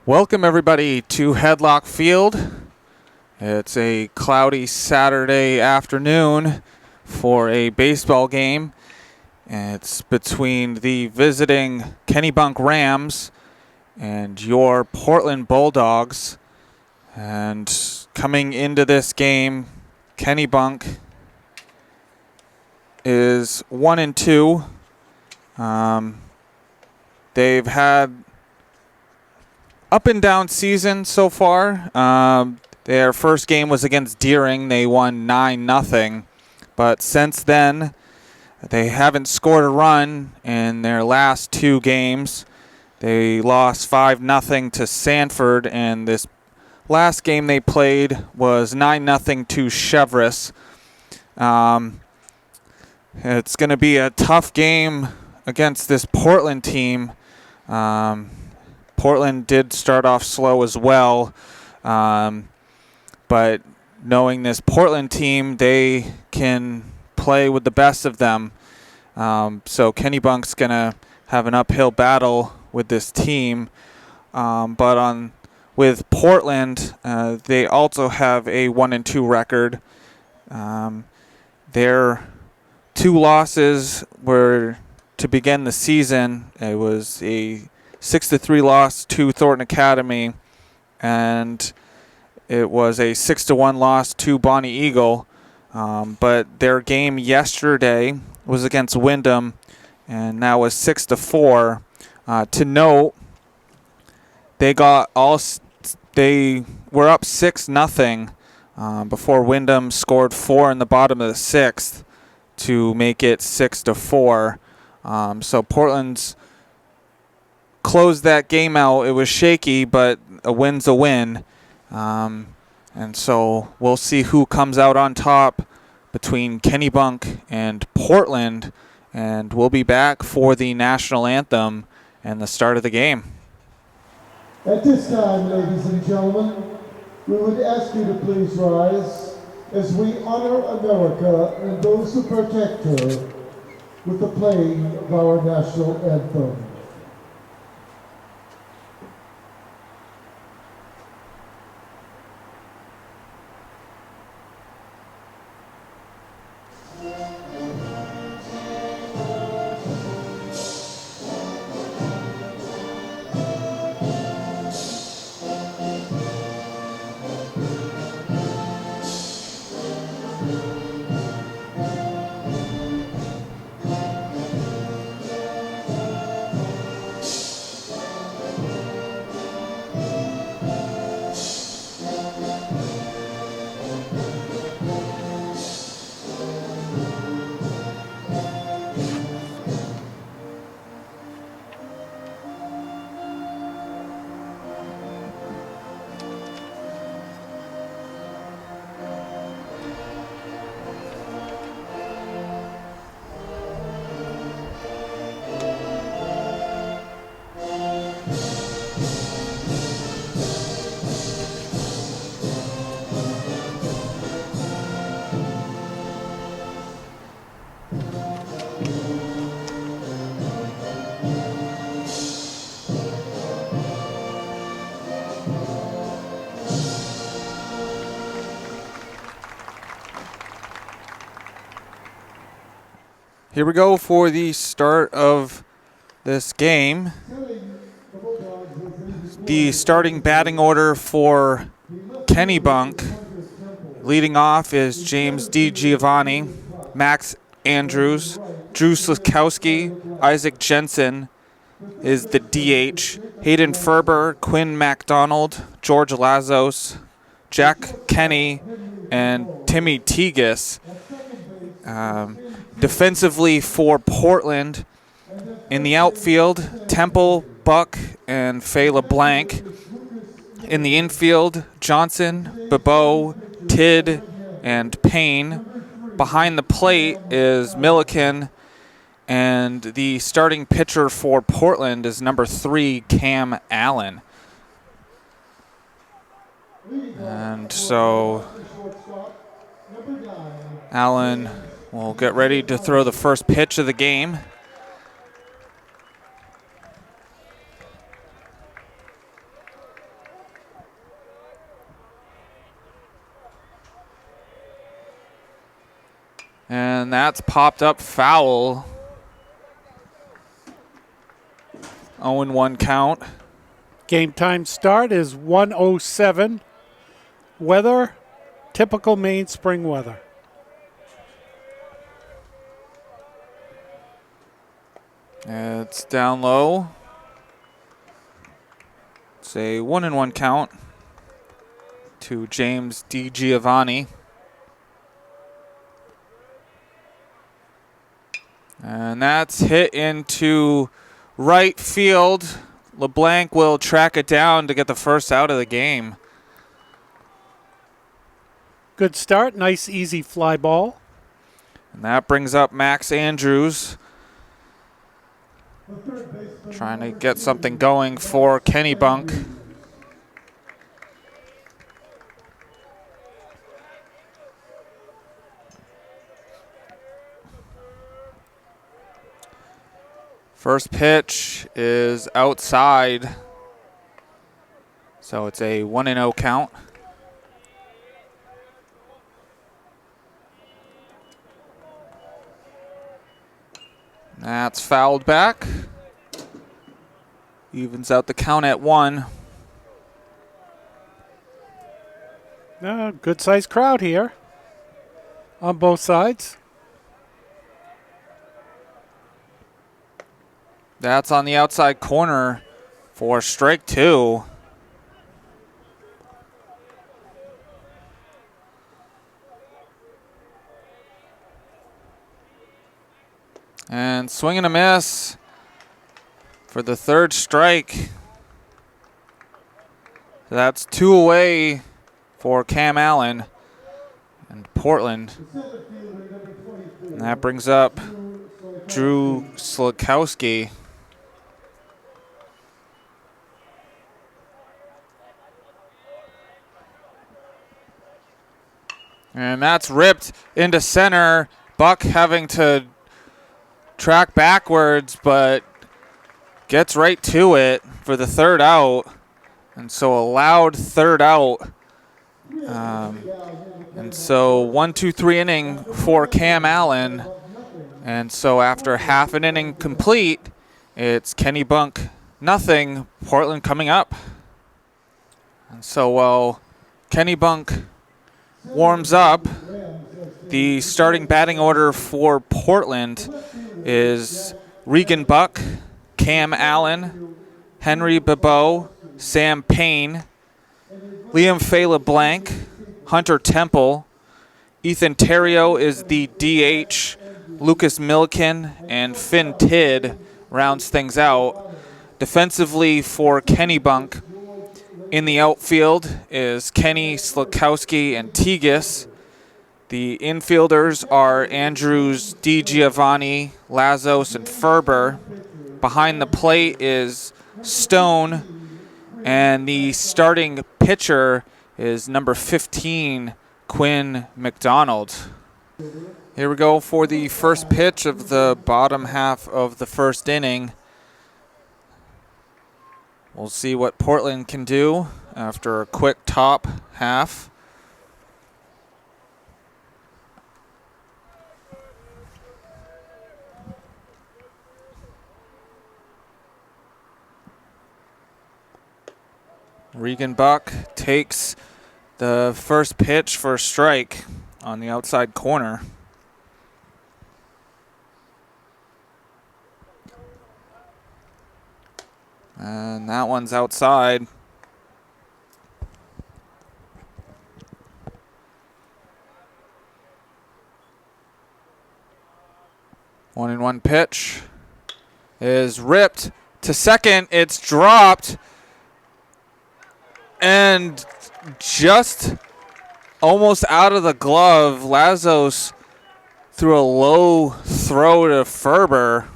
Welcome everybody to Headlock Field. It's a cloudy Saturday afternoon for a baseball game. It's between the visiting Kennebunk Rams and your Portland Bulldogs. And coming into this game, Kennebunk is 1-2. They've had up and down season so far. Their first game was against Deering. They won 9-0. But since then, they haven't scored a run in their last two games. They lost 5-0 to Sanford, and this last game they played was 9-0 to Chevrolet. It's going to be a tough game against this Portland team. Portland did start off slow as well, but knowing this Portland team, they can play with the best of them. So Kennebunk's going to have an uphill battle with this team. But with Portland, they also have a 1-2 record. Their two losses were to begin the season. It was a 6-3 loss to Thornton Academy, and it was a 6-1 loss to Bonnie Eagle. But their game yesterday was against Wyndham, and that was 6-4. To note, they were up 6-0 before Wyndham scored 4 in the bottom of the sixth to make it 6-4. So Portland's closed that game out. It was shaky, but a win's a win. And so we'll see who comes out on top between Kennebunk and Portland. And we'll be back for the national anthem and the start of the game. At this time, ladies and gentlemen, we would ask you to please rise as we honor America and those who protect her with the playing of our national anthem. Here we go for the start of this game. The starting batting order for Kennebunk. Leading off is James D. Giovanni, Max Andrews, Drew Slikowski, Isaac Jensen is the DH, Hayden Ferber, Quinn MacDonald, George Lazos, Jack Kenny, and Timmy Tegas. Defensively for Portland, in the outfield, Temple, Buck, and Faye LeBlanc. In the infield, Johnson, Bebeau, Tidd, and Payne. Behind the plate is Milliken, and the starting pitcher for Portland is number 3, Cam Allen. And so Allen will get ready to throw the first pitch of the game. And that's popped up foul. 0-1 count. Game time start is 1:07. Weather, typical Maine spring weather. It's down low. It's a 1-1 count to James DiGiovanni. And that's hit into right field. LeBlanc will track it down to get the first out of the game. Good start, nice easy fly ball. And that brings up Max Andrews, trying to get something going for Kennebunk. First pitch is outside, so it's a 1-0 count. That's fouled back. Evens out the count at 1. Good sized crowd here on both sides. That's on the outside corner for strike 2. And swing and a miss for the third strike. That's 2 away for Cam Allen and Portland. And that brings up Drew Slakowski. And that's ripped into center. Buck having to track backwards, but gets right to it for the third out. And so a loud third out. And so 1-2-3 inning for Cam Allen. And so after half an inning complete, it's Kennebunk nothing, Portland coming up. And so while Kennebunk warms up, the starting batting order for Portland is Regan Buck, Cam Allen, Henry Bebeau, Sam Payne, Liam Fay LeBlanc, Hunter Temple, Ethan Terrio is the DH, Lucas Milliken, and Finn Tidd rounds things out. Defensively for Kennebunk, in the outfield is Kenny, Slakowski, and Tegas. The infielders are Andrews, DiGiovanni, Lazos, and Ferber. Behind the plate is Stone, and the starting pitcher is number 15, Quinn McDonald. Here we go for the first pitch of the bottom half of the first inning. We'll see what Portland can do after a quick top half. Regan Buck takes the first pitch for a strike on the outside corner. And that one's outside. One and one pitch is ripped to second. It's dropped. And just almost out of the glove, Lazos threw a low throw to Ferber.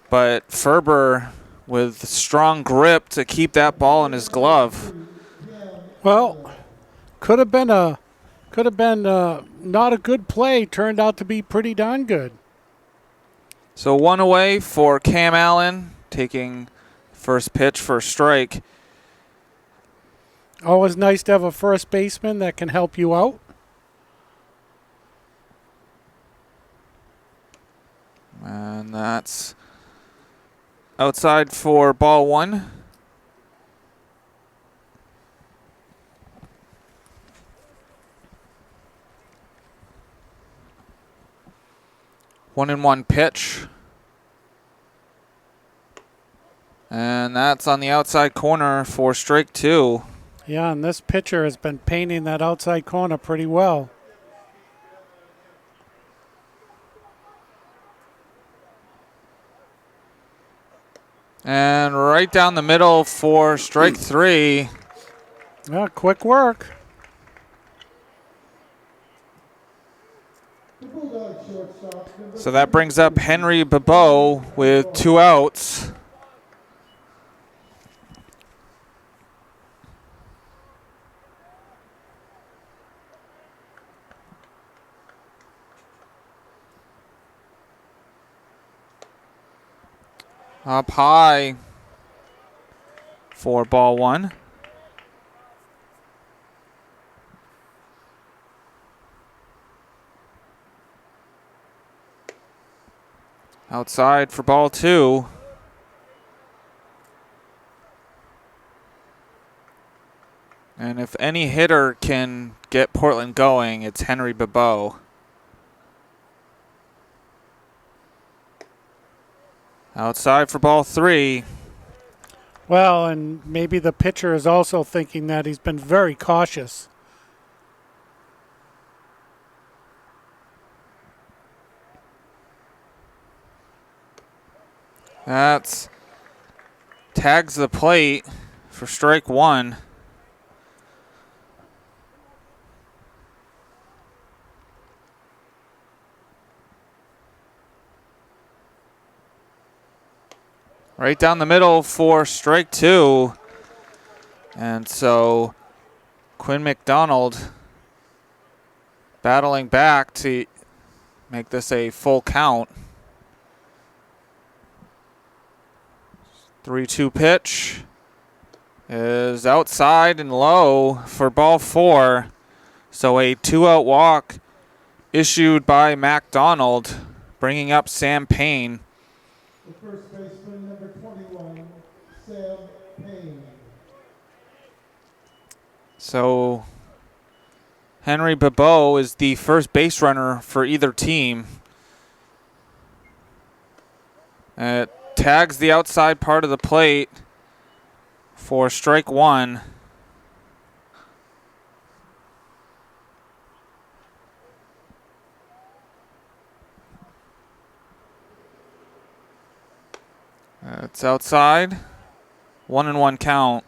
But Ferber with strong grip to keep that ball in his glove. Well, could have been not a good play. Turned out to be pretty darn good. So one away for Cam Allen, taking first pitch for a strike. Always nice to have a first baseman that can help you out. That's outside for ball 1. One and one pitch. And that's on the outside corner for strike 2. Yeah, and this pitcher has been painting that outside corner pretty well. And right down the middle for strike 3. Yeah, quick work. The Bulldog shortstop, number So that brings up 33, Henry Bebeau with 2 outs. Up high for ball 1. Outside for ball 2. And if any hitter can get Portland going, it's Henry Bebeau. Outside for ball 3. Well, and maybe the pitcher is also thinking that he's been very cautious. That's tags the plate for strike 1. Right down the middle for strike 2. And so Quinn McDonald battling back to make this a full count. 3-2 pitch is outside and low for ball 4. So a 2-out walk issued by MacDonald, bringing up Sam Payne. the first baseman, number 21, Sam Payne. So Henry Bebeau is the first base runner for either team. It tags the outside part of the plate for strike 1. It's outside. 1-1 count.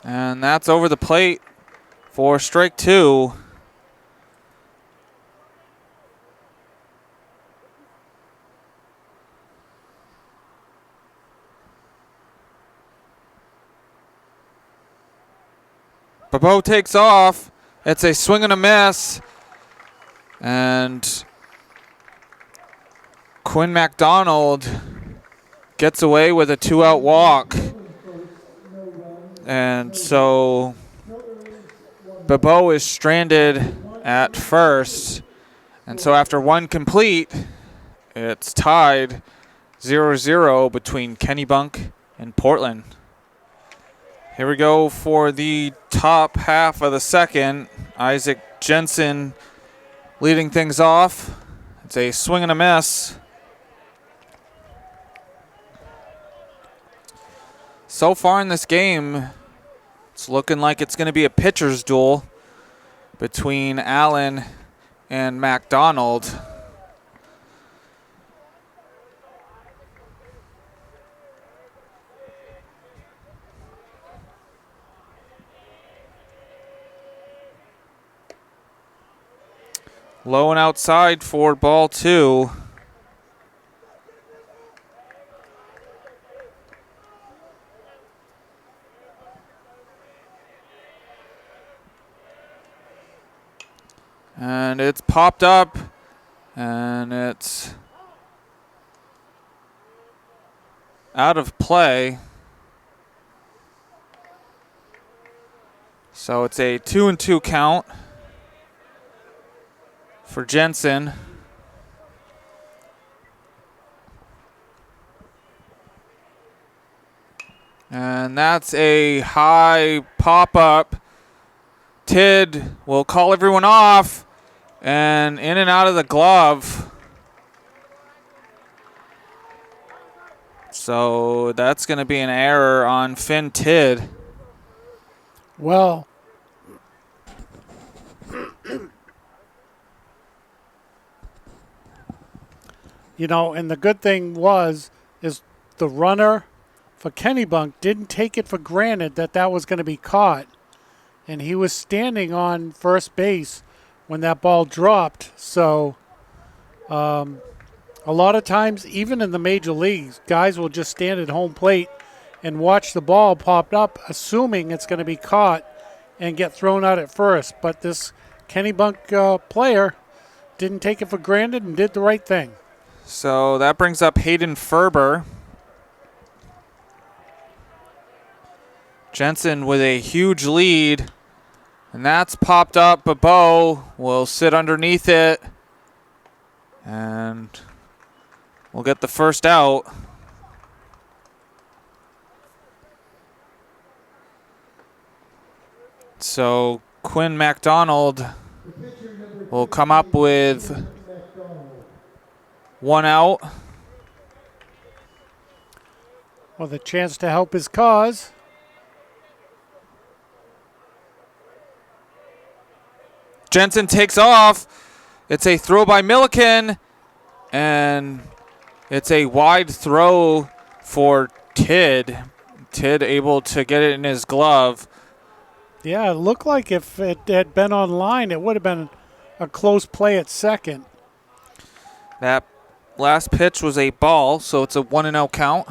And that's over the plate for strike 2. Bebeau takes off. It's a swing and a miss. And Quinn MacDonald gets away with a 2-out walk. And so Bebeau is stranded at first. And so after one complete, it's tied 0-0 between Kennebunk and Portland. Here we go for the top half of the second. Isaac Jensen leading things off. It's a swing and a miss. So far in this game, it's looking like it's going to be a pitcher's duel between Allen and MacDonald. Low and outside for ball 2. And it's popped up, and it's out of play. So it's a 2-2 count for Jensen. And that's a high pop-up. Tid will call everyone off, and in and out of the glove. So that's going to be an error on Finn Tid. Well, you know, and the good thing is the runner for Kennebunk didn't take it for granted that was going to be caught. And he was standing on first base when that ball dropped. So a lot of times, even in the major leagues, guys will just stand at home plate and watch the ball pop up, assuming it's going to be caught and get thrown out at first. But this Kennebunk player didn't take it for granted and did the right thing. So that brings up Hayden Ferber. Jensen with a huge lead, and that's popped up. Bebeau will sit underneath it, and we'll get the first out. So Quinn MacDonald will come up with 1 out. With a chance to help his cause. Jensen takes off. It's a throw by Milliken, and it's a wide throw for Tid. Tid able to get it in his glove. Yeah, it looked like if it had been on line, it would have been a close play at second. That last pitch was a ball, so it's a 1-0 count.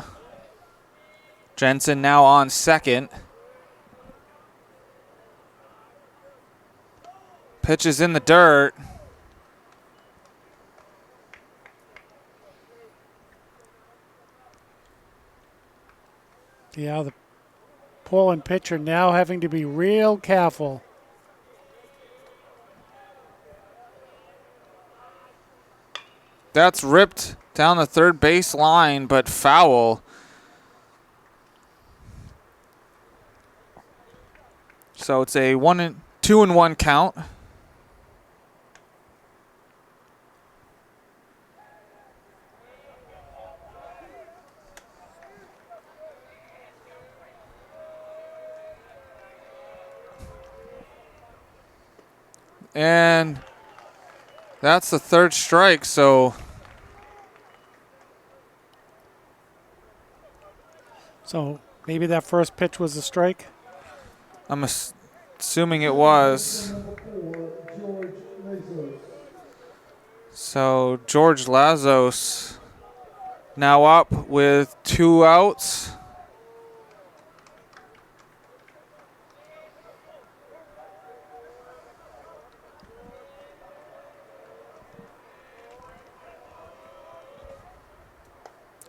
Jensen now on second. Pitch is in the dirt. Yeah, the Portland pitcher now having to be real careful. That's ripped down the third base line, but foul. So it's a 2-1 count. And that's the third strike, so maybe that first pitch was a strike? I'm assuming it was. So George Lazos now up with 2 outs.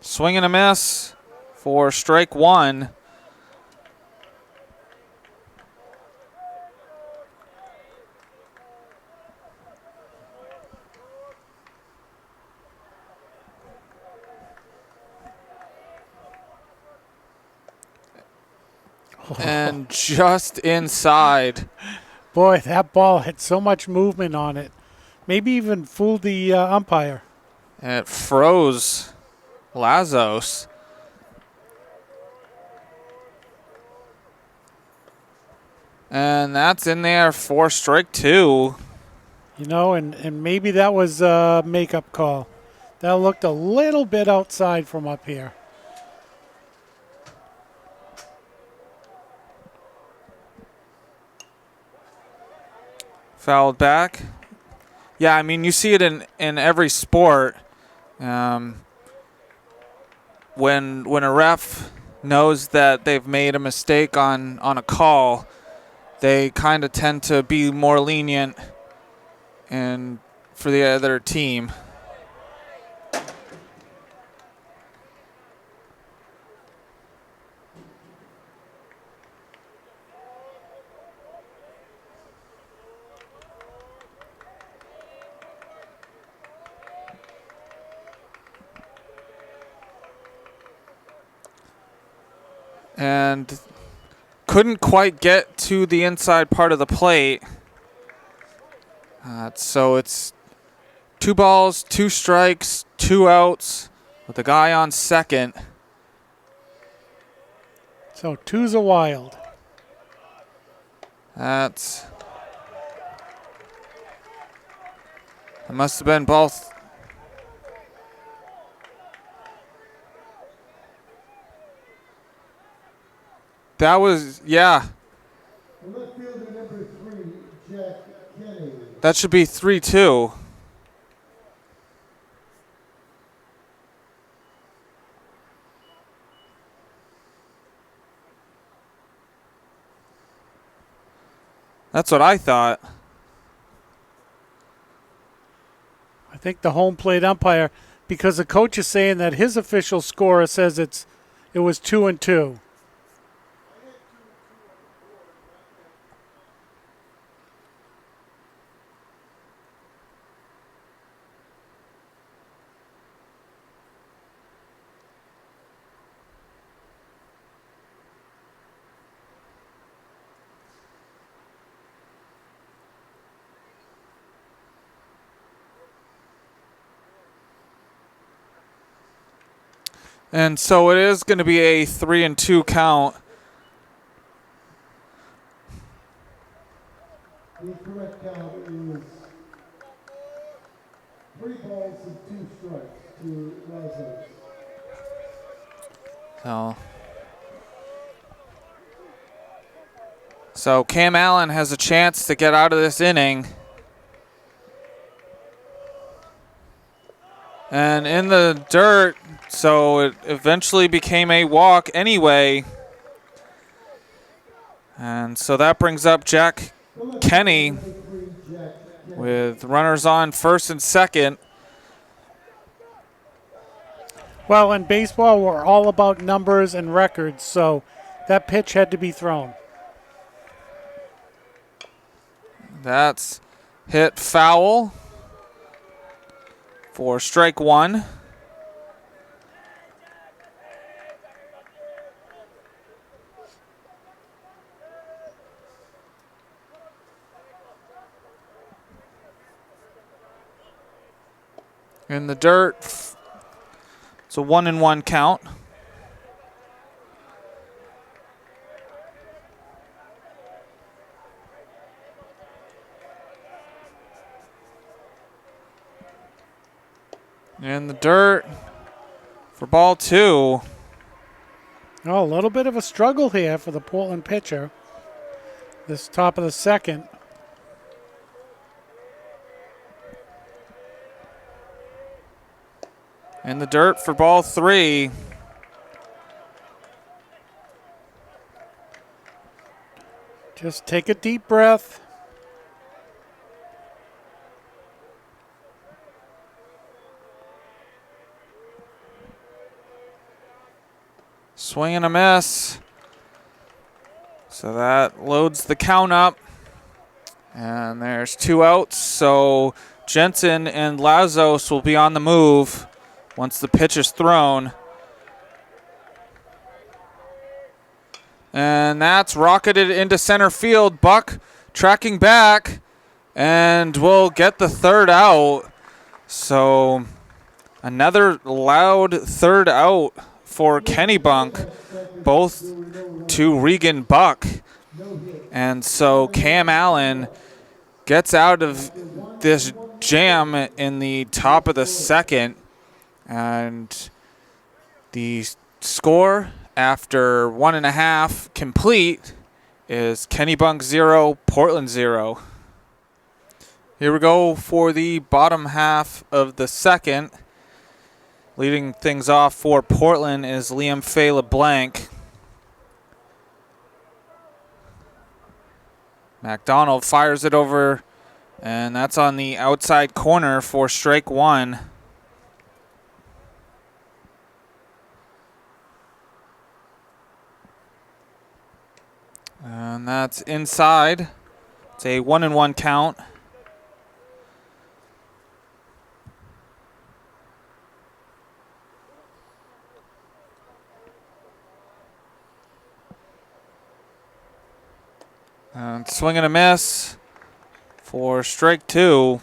Swing and a miss for strike 1. And just inside. Boy, that ball had so much movement on it. Maybe even fooled the umpire. And it froze Lazos. And that's in there for strike 2. You know, and maybe that was a makeup call. That looked a little bit outside from up here. Fouled back. Yeah, I mean, you see it in every sport. When a ref knows that they've made a mistake on a call, they kind of tend to be more lenient and for the other team. and couldn't quite get to the inside part of the plate. So it's 2 balls, 2 strikes, 2 outs with the guy on second. So 2's a wild. That must have been both. That was, yeah. Left fielder number 3, Jack Kenny. That should be 3-2. That's what I thought. I think the home plate umpire, because the coach is saying that his official score says it was 2-2. And so it is going to be a 3-2 count. The correct count is 3 balls and 2 strikes to Lazarus. So Cam Allen has a chance to get out of this inning. And in the dirt, so it eventually became a walk anyway. And so that brings up Jack Kenny with runners on first and second. Well, in baseball, we're all about numbers and records, so that pitch had to be thrown. That's hit foul for strike 1. In the dirt, it's a 1-1 count. In the dirt for ball 2. Oh, a little bit of a struggle here for the Portland pitcher. This top of the second. In the dirt for ball 3. Just take a deep breath. Swing and a miss. So that loads the count up. And there's 2 outs. So Jensen and Lazos will be on the move once the pitch is thrown. And that's rocketed into center field. Buck tracking back and will get the 3rd out. So another loud 3rd out for Kennebunk, both to Regan Buck. And so Cam Allen gets out of this jam in the top of the second. And the score after 1.5 complete is Kennebunk 0, Portland 0. Here we go for the bottom half of the second. Leading things off for Portland is Liam Fay LeBlanc. McDonald fires it over, and that's on the outside corner for strike 1. And that's inside. It's a 1-1 count. And swing and a miss for strike 2.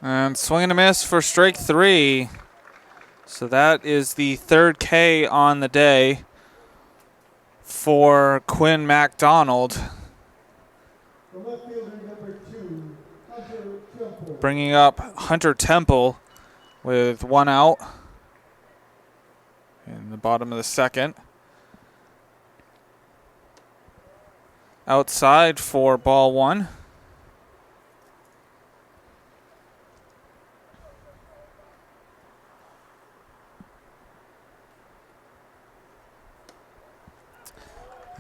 And swing and a miss for strike 3. So that is the third K on the day for Quinn MacDonald. The left fielder number 2, Hunter Temple. Bringing up Hunter Temple with 1 out in the bottom of the second. Outside for ball 1.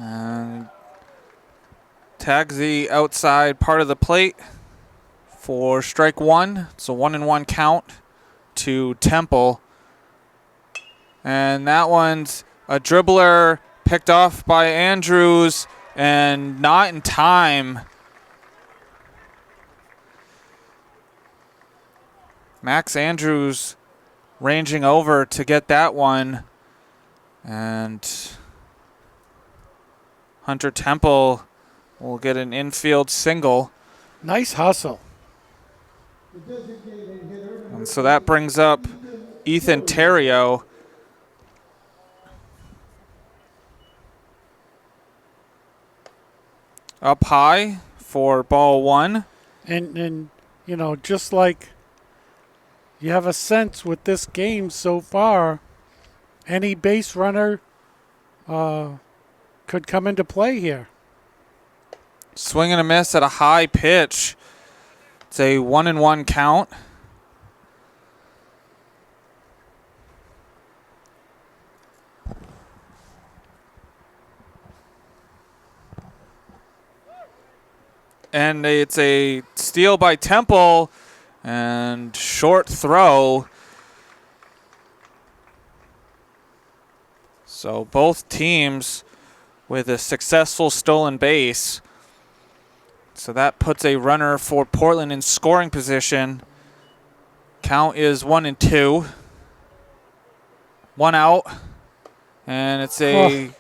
And tags the outside part of the plate for strike 1. It's a 1-1 count to Temple. And that one's a dribbler picked off by Andrews and not in time. Max Andrews ranging over to get that one. And Hunter Temple will get an infield single. Nice hustle. The designated hitter number And so that brings up Ethan Terrio. Up high for ball 1. And you know, just like you have a sense with this game so far, any base runner could come into play here. Swing and a miss at a high pitch. It's a 1-1 count. And it's a steal by Temple and short throw. So both teams with a successful stolen base. So that puts a runner for Portland in scoring position. Count is 1-2. 1 out. And it's a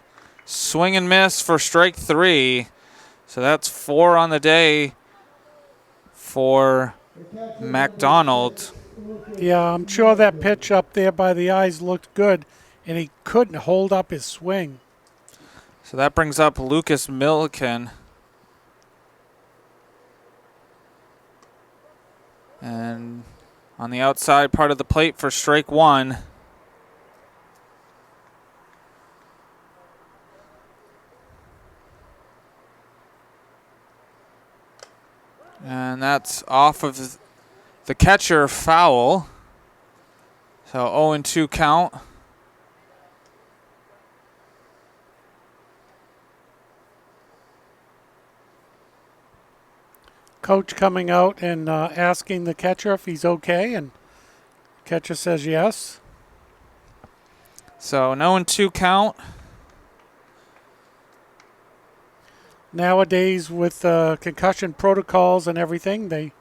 swing and miss for strike 3. So that's 4 on the day for MacDonald. Yeah, I'm sure that pitch up there by the eyes looked good, and he couldn't hold up his swing. So that brings up Lucas Milliken. And on the outside part of the plate for strike 1. And that's off of the catcher foul. So 0-2 count. Coach coming out and asking the catcher if he's okay, and catcher says yes. So an 0-2 count. Nowadays, with concussion protocols and everything, they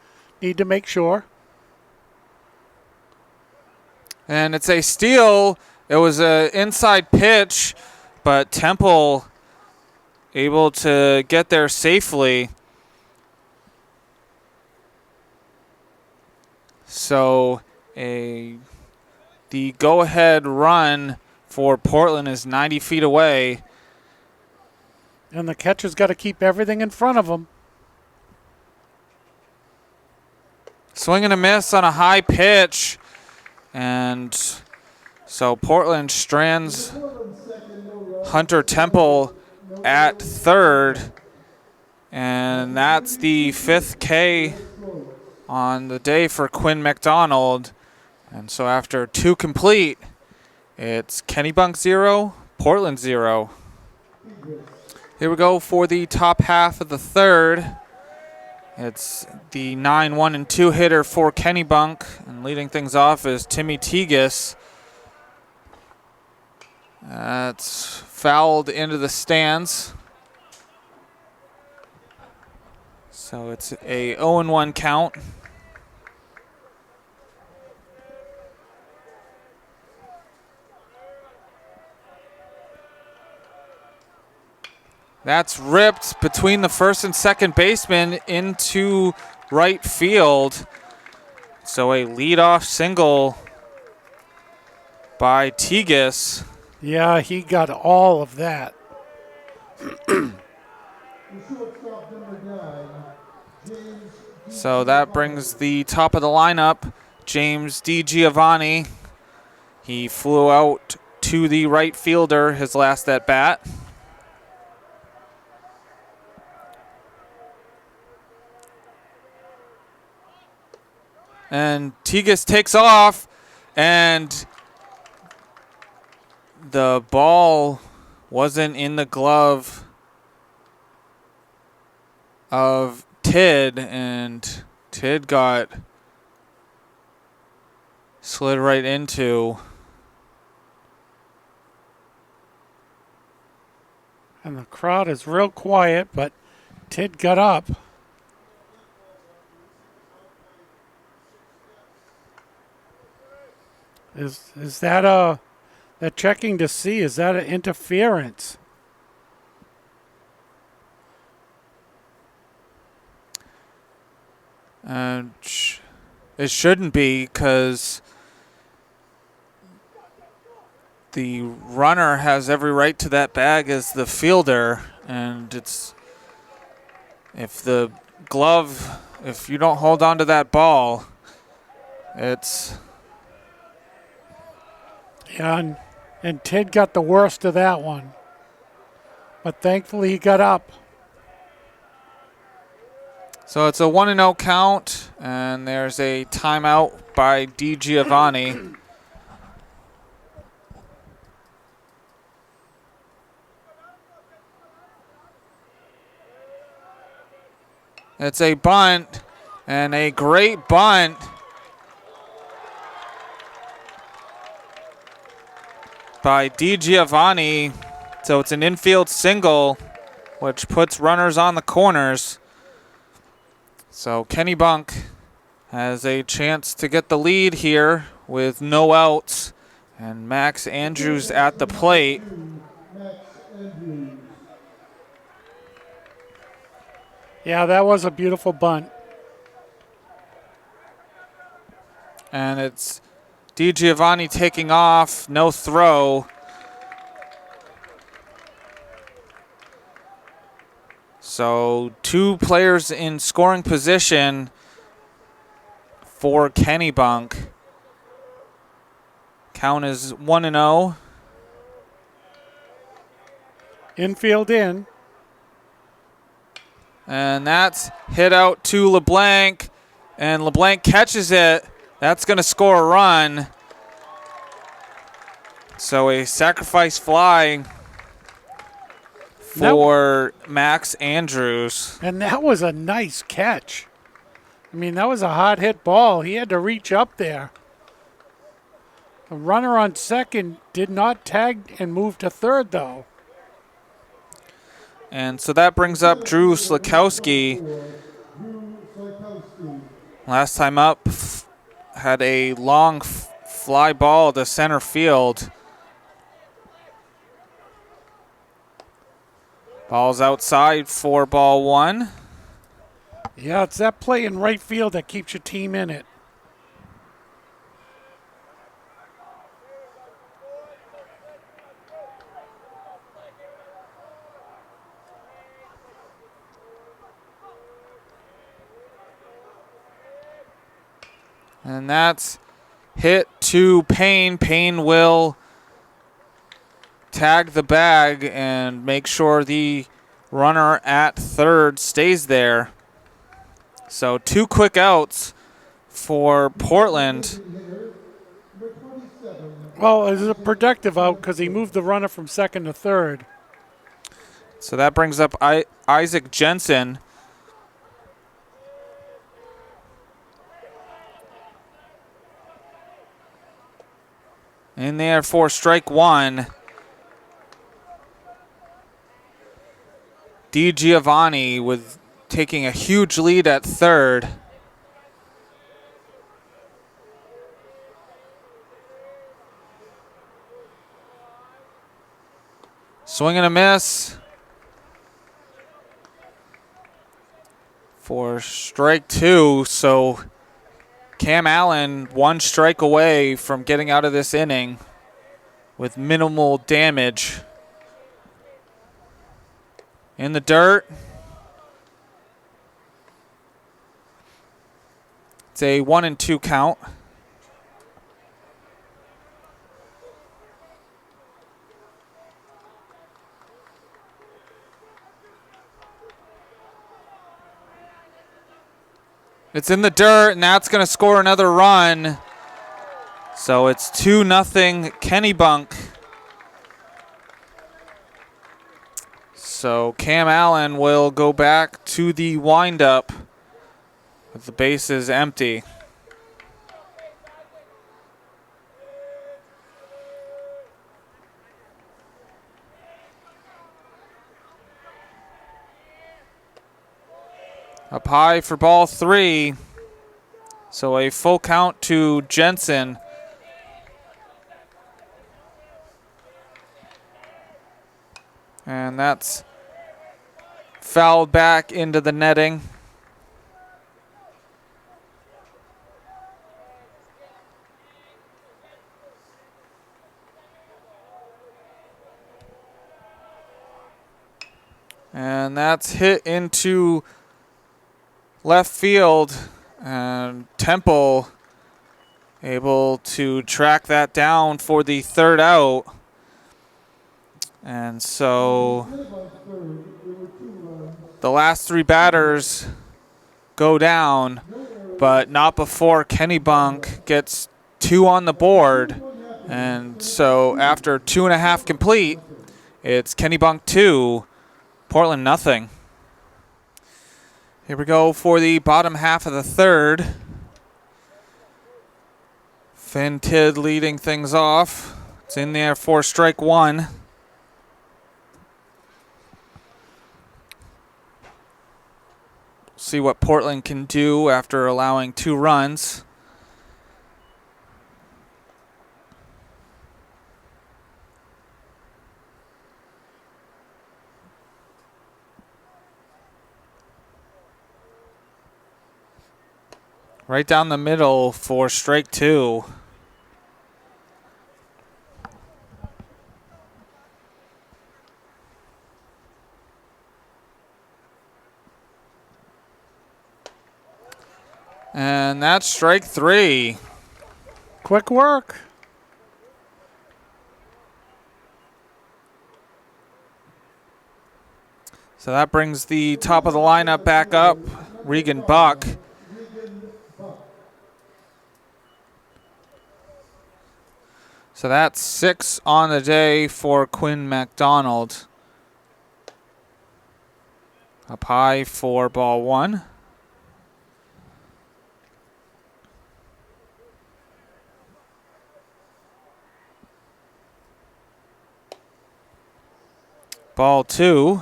need to make sure. And it's a steal. It was an inside pitch, but Temple able to get there safely. So the go-ahead run for Portland is 90 feet away. And the catcher's got to keep everything in front of him. Swing and a miss on a high pitch. And so Portland strands Hunter Temple at third. And that's the 5th K on the day for Quinn MacDonald. And so after 2 complete, it's Kennebunk 0, Portland 0. Here we go for the top half of the third. It's the 9-1-2 hitter for Kennebunk, and leading things off is Timmy Tegas. That's fouled into the stands. So it's a 0-1 count. That's ripped between the first and second baseman into right field. So a leadoff single by Tegas. Yeah, he got all of that. The shortstop number 9, James So that brings the top of the lineup, James DiGiovanni. He flew out to the right fielder his last at bat. And Tegas takes off, and the ball wasn't in the glove of Tid, and Tid got slid right into. And the crowd is real quiet, but Tid got up. Is that they're checking to see, is that an interference? It shouldn't be, because the runner has every right to that bag as the fielder, and it's if the glove, if you don't hold on to that ball, it's Yeah, and Tid got the worst of that one. But thankfully he got up. so it's a 1-0 count, and there's a timeout by DiGiovanni. It's a bunt, and a great bunt by DiGiovanni. So it's an infield single, which puts runners on the corners. So Kennebunk has a chance to get the lead here with no outs, and Max Andrews at the plate. Max Andrews. Yeah, that was a beautiful bunt. And it's DiGiovanni taking off, no throw. So 2 players in scoring position for Kennebunk. Count is 1-0. Infield in. And that's hit out to LeBlanc, and LeBlanc catches it. That's going to score a run. So a sacrifice fly for Max Andrews. And that was a nice catch. I mean, that was a hard hit ball. He had to reach up there. The runner on second did not tag and move to third, though. And so that brings up Drew Slakowski. Drew Slakowski. Last time up, had a long fly ball to center field. Ball's outside for ball 1. Yeah, it's that play in right field that keeps your team in it. And that's hit to Payne. Payne will tag the bag and make sure the runner at third stays there. So 2 quick outs for Portland. Number 27. Well, it was a productive out because he moved the runner from second to third. So that brings up Isaac Jensen. In there for strike 1. DiGiovanni with taking a huge lead at third. Swing and a miss. for strike two. So Cam Allen 1 strike away from getting out of this inning with minimal damage. In the dirt. It's a 1-2 count. It's in the dirt, and that's going to score another run. So it's 2-0 Kennebunk. So Cam Allen will go back to the windup with the bases empty. Up high for ball 3. So a full count to Jensen. And that's fouled back into the netting. And that's hit into left field. And Temple able to track that down for the third out. And so the last 3 batters go down, but not before Kennebunk gets 2 on the board. And so after 2.5 complete, it's Kennebunk 2, Portland nothing. Here we go for the bottom half of the third. Finn Tidd leading things off. It's in there for strike 1. See what Portland can do after allowing 2 runs. Right down the middle for strike 2. And that's strike 3. Quick work. So that brings the top of the lineup back up. Regan Buck. So that's 6 on the day for Quinn MacDonald. Up high for ball 1. Ball 2.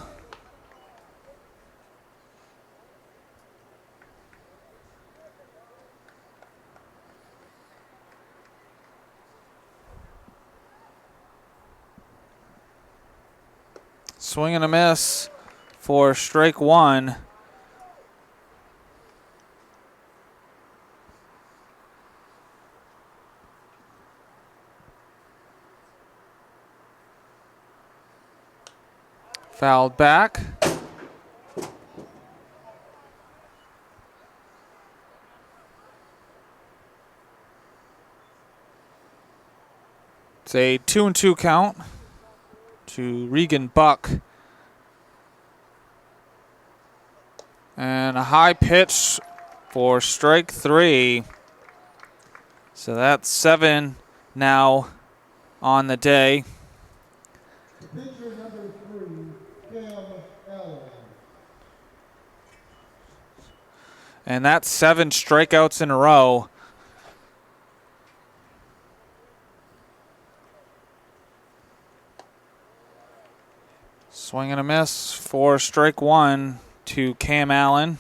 Swing and a miss for strike 1. Fouled back. It's a 2-2 count to Regan Buck. And a high pitch for strike 3. So that's 7 now on the day. Pitcher number 3, Cam Allen. And that's 7 strikeouts in a row. Swing and a miss for strike 1 to Cam Allen.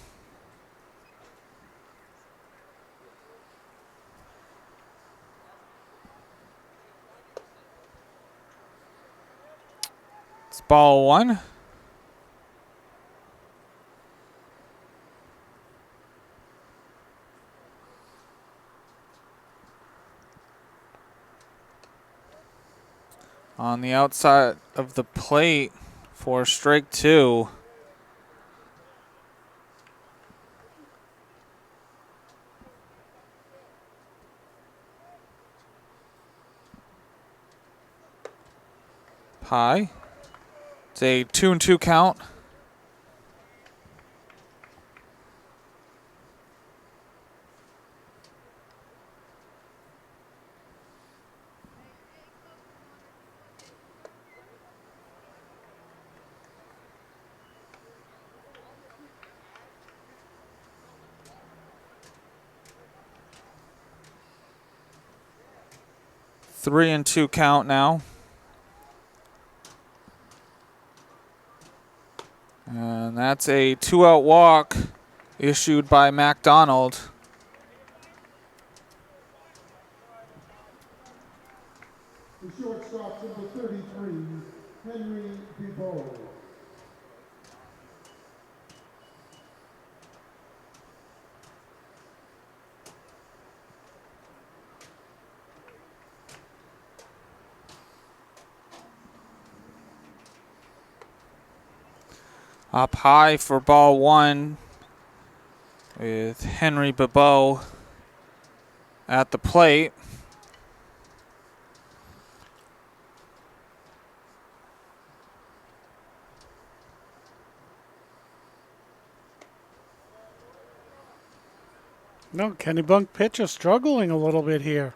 It's ball 1. on the outside of the plate for strike two. High. It's a 2-2 count. Three and two count now. And that's a 2-out walk issued by MacDonald. The shortstop, number 33, Henry Bebeau. Up high for ball one with Henry Bebeau at the plate. No, Kennebunk pitcher struggling a little bit here.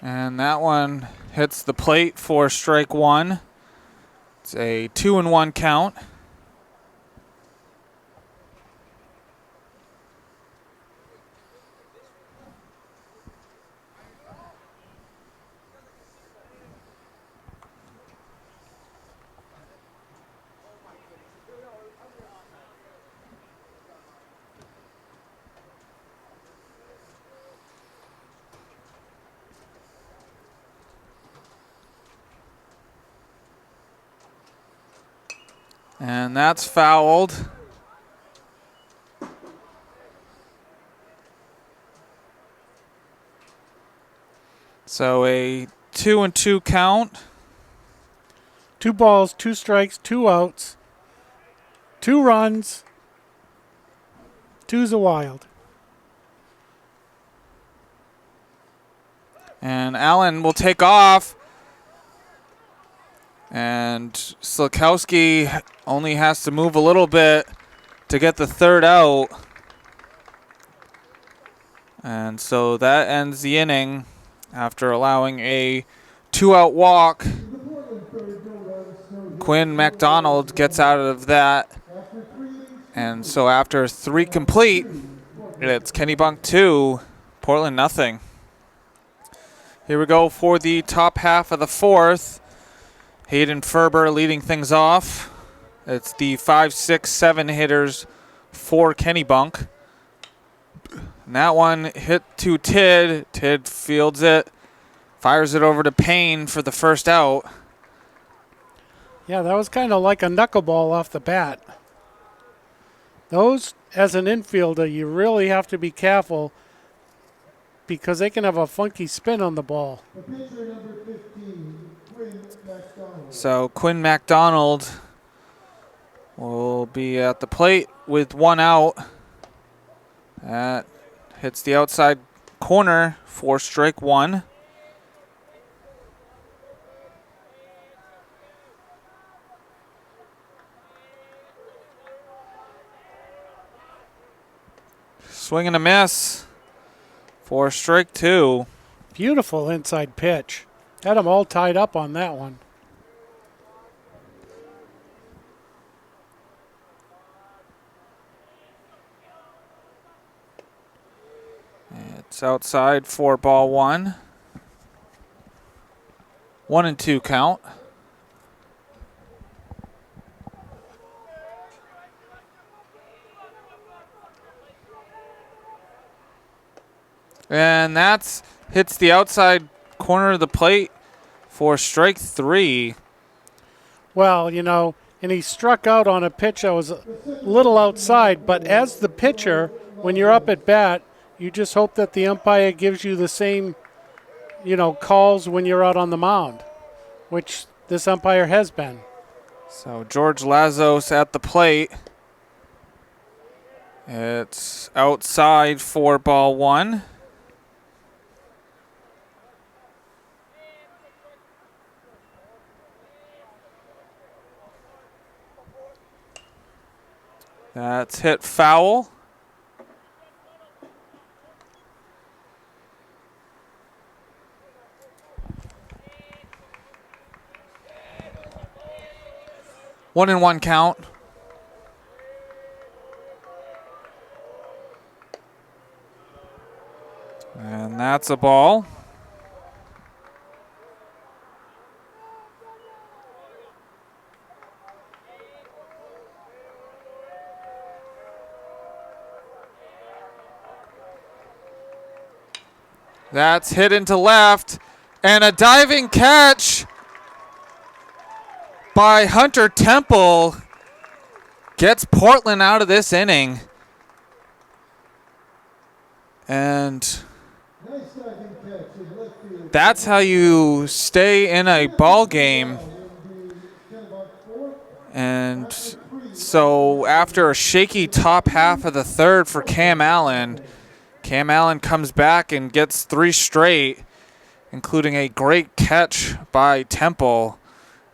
And that one hits the plate for strike one. It's a 2-1 count. And that's fouled. So a 2-2 count. 2 balls, 2 strikes, 2 outs, 2 runs. 2's a wild. And Allen will take off. And Slakowski only has to move a little bit to get the third out. And so that ends the inning after allowing a 2-out walk. Quinn MacDonald gets out of that. And so after 3 complete, it's Kennebunk 2, Portland nothing. Here we go for the top half of the fourth. Hayden Ferber leading things off. It's the 5, 6, 7 hitters for Kennebunk. And that one hit to Tid. Tid fields it, fires it over to Payne for the first out. Yeah, that was kind of like a knuckleball off the bat. Those, as an infielder, you really have to be careful because they can have a funky spin on the ball. The pitcher, number 15, Quinn MacDonald. So Quinn MacDonald will be at the plate with 1 out. That hits the outside corner for strike 1. Swing and a miss for strike 2. Beautiful inside pitch. Had them all tied up on that one. It's outside for ball 1. 1-2 count. And that's hits the outside corner of the plate for strike 3. Well, you know, and he struck out on a pitch that was a little outside, but as the pitcher, when you're up at bat, you just hope that the umpire gives you the same, you know, calls when you're out on the mound, which this umpire has been. So George Lazos at the plate. It's outside for ball 1. That's hit foul. One and one count. And that's a ball. That's hit into left. And a diving catch by Hunter Temple gets Portland out of this inning. And that's how you stay in a ball game. And so after a shaky top half of the third for Cam Allen comes back and gets 3 straight, including a great catch by Temple.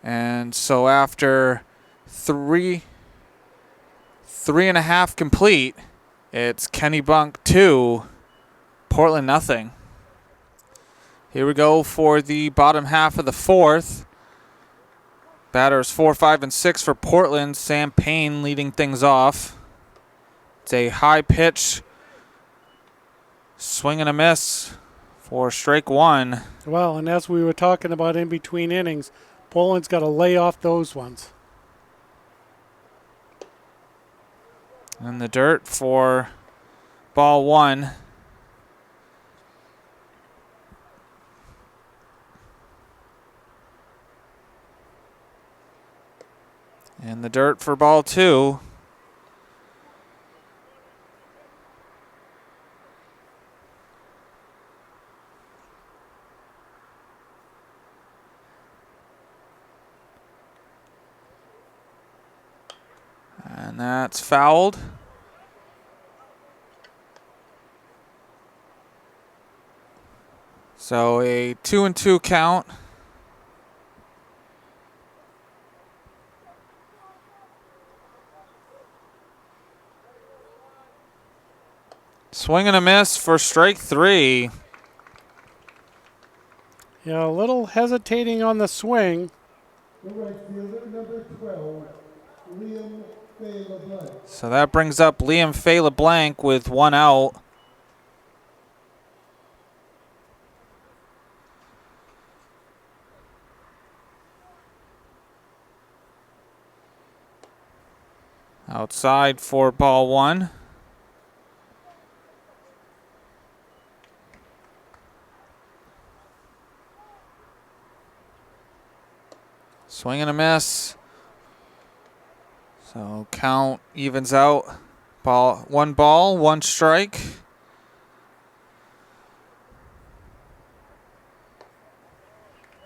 And so after three and a half complete, it's Kennebunk 2, Portland nothing. Here we go for the bottom half of the fourth. Batters 4, 5, and 6 for Portland. Sam Payne leading things off. It's a high pitch, swing and a miss for strike 1. Well, and as we were talking about in between innings, Portland's got to lay off those ones. In the dirt for ball 1. In the dirt for ball 2. And that's fouled. So a 2-2 count. Swing and a miss for strike 3. Yeah, a little hesitating on the swing. The right fielder, number 12, Liam Fay LeBlanc. So that brings up Liam Fay LeBlanc with 1 out. Outside for ball 1. Swing and a miss. So count evens out. One ball, 1 strike.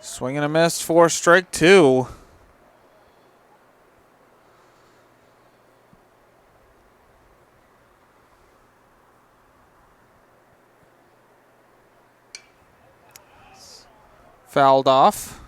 Swing and a miss for strike 2. Fouled off.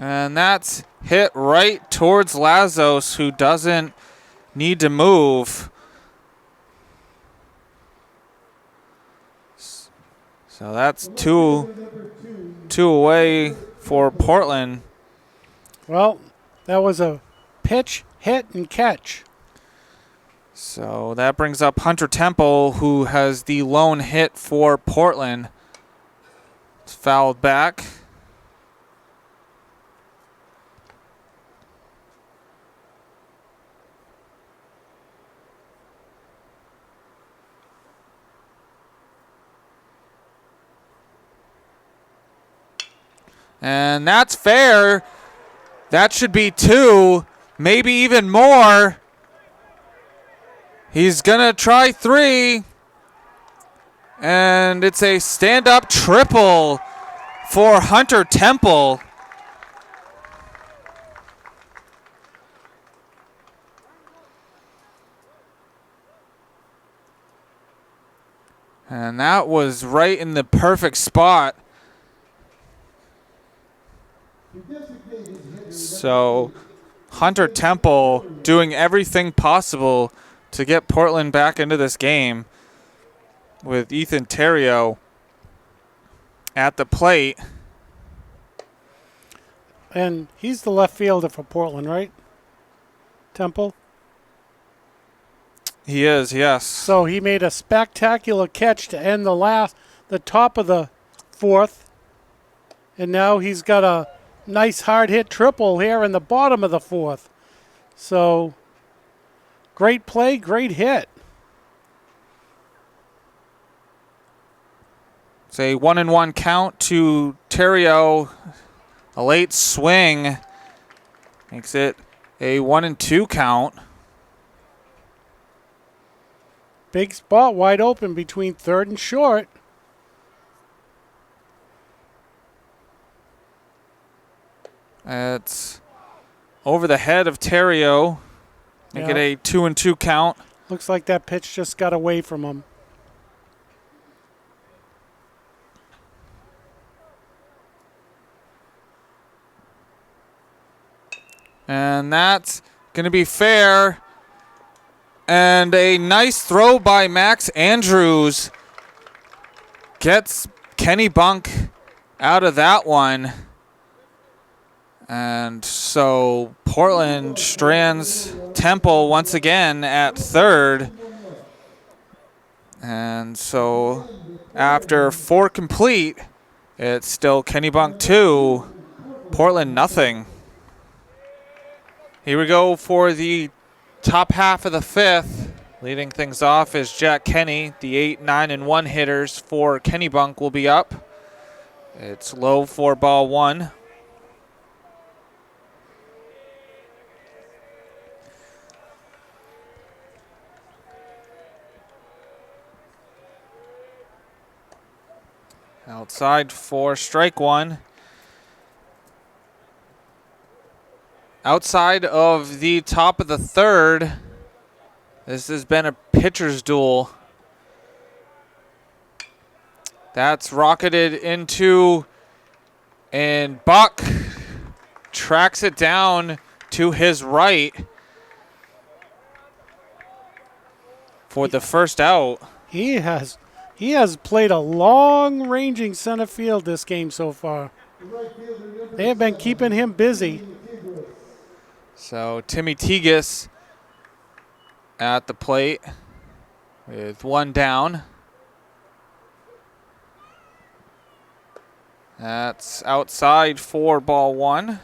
And that's hit right towards Lazos, who doesn't need to move. So that's two away for Portland. Well, that was a pitch, hit, and catch. So that brings up Hunter Temple, who has the lone hit for Portland. It's fouled back. And that's fair. That should be 2, maybe even more. He's going to try 3. And it's a stand-up triple for Hunter Temple. And that was right in the perfect spot. So Hunter Temple doing everything possible to get Portland back into this game with Ethan Terrio at the plate. And he's the left fielder for Portland, right? Temple. He is, yes. So he made a spectacular catch to end the top of the 4th. And now he's got a nice hard hit triple here in the bottom of the 4th. So great play, great hit. It's a 1-1 count to Terrio. A late swing makes it a 1-2 count. Big spot wide open between third and short. It's over the head of Terrio. Make it a 2-2 count. Looks like that pitch just got away from him. And that's going to be fair. And a nice throw by Max Andrews gets Kennebunk out of that one. And so Portland strands Temple once again at third. And so after 4 complete, it's still Kennebunk 2, Portland nothing. Here we go for the top half of the 5th. Leading things off is Jack Kenny. The 8, 9, and 1 hitters for Kennebunk will be up. It's low for ball 1. Outside for strike 1. Outside of the top of the 3rd, this has been a pitcher's duel. That's rocketed into, and Buck tracks it down to his right for the first out. He has played a long-ranging center field this game so far. They have been keeping him busy. So Timmy Tegas at the plate with 1 down. That's outside for ball 1.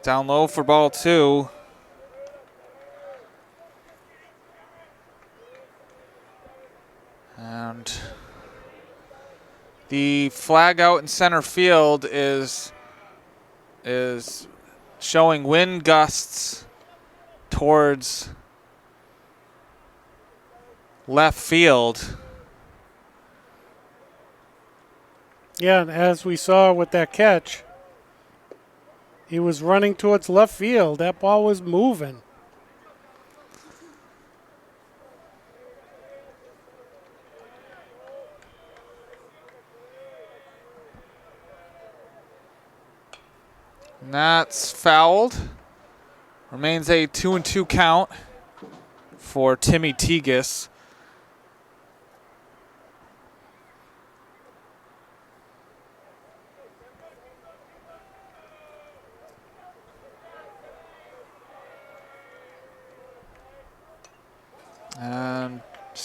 Down low for ball 2. And the flag out in center field is showing wind gusts towards left field. Yeah, and as we saw with that catch, he was running towards left field. That ball was moving. And that's fouled. Remains a 2-2 count for Timmy Tegas.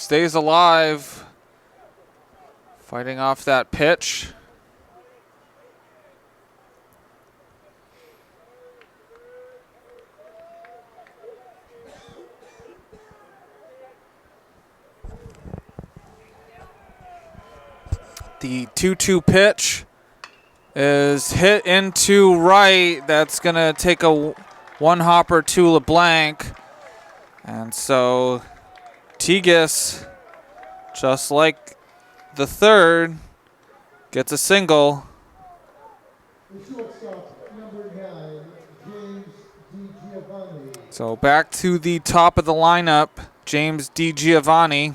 stays alive. Fighting off that pitch. The 2-2 pitch is hit into right. That's going to take a one hopper to LeBlanc. And so Tigges, just like the third, gets a single. The shortstop, number 9, James DiGiovanni. So back to the top of the lineup, James DiGiovanni.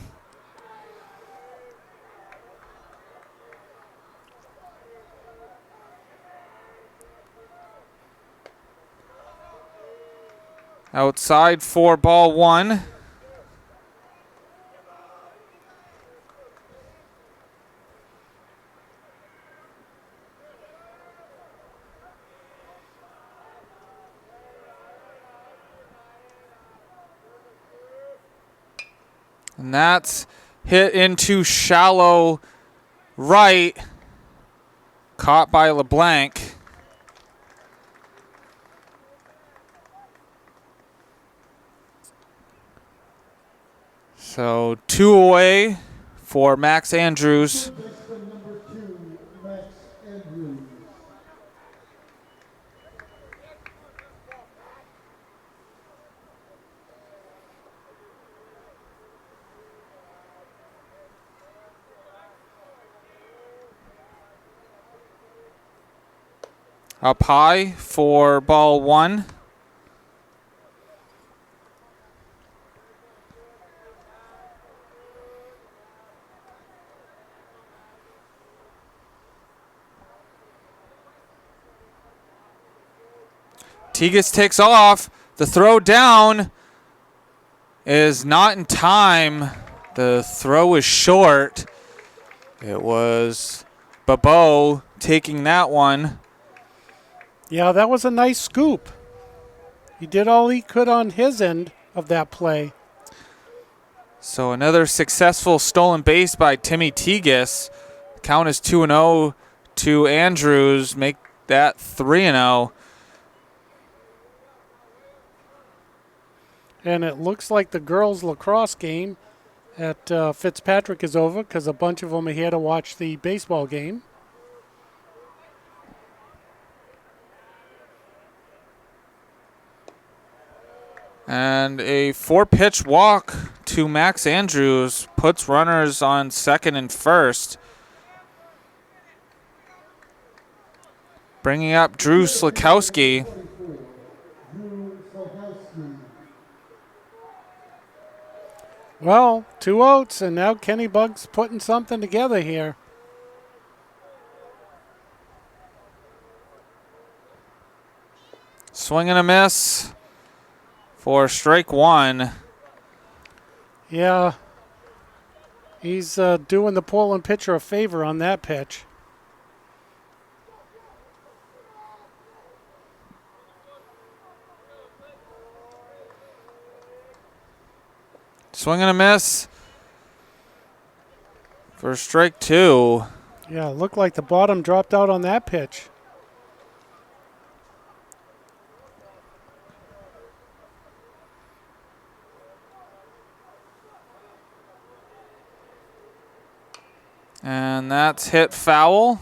Outside for ball 1. And that's hit into shallow right, caught by LeBlanc. So 2 away for Max Andrews. Baseman number 2, Max Andrews. Up high for ball 1. Tigges takes off. The throw down is not in time. The throw is short. It was Babo taking that one. Yeah, that was a nice scoop. He did all he could on his end of that play. So another successful stolen base by Timmy Tigges. Count is 2-0 to Andrews. Make that 3-0. And it looks like the girls' lacrosse game at Fitzpatrick is over because a bunch of them are here to watch the baseball game. And a 4-pitch walk to Max Andrews puts runners on second and first. Bringing up Drew Slakowski. Drew Slakowski. Well, 2 outs, and now Kennebunk's putting something together here. Swing and a miss for strike 1. Yeah, he's doing the Portland pitcher a favor on that pitch. Swing and a miss for strike 2. Yeah, it looked like the bottom dropped out on that pitch. And that's hit foul.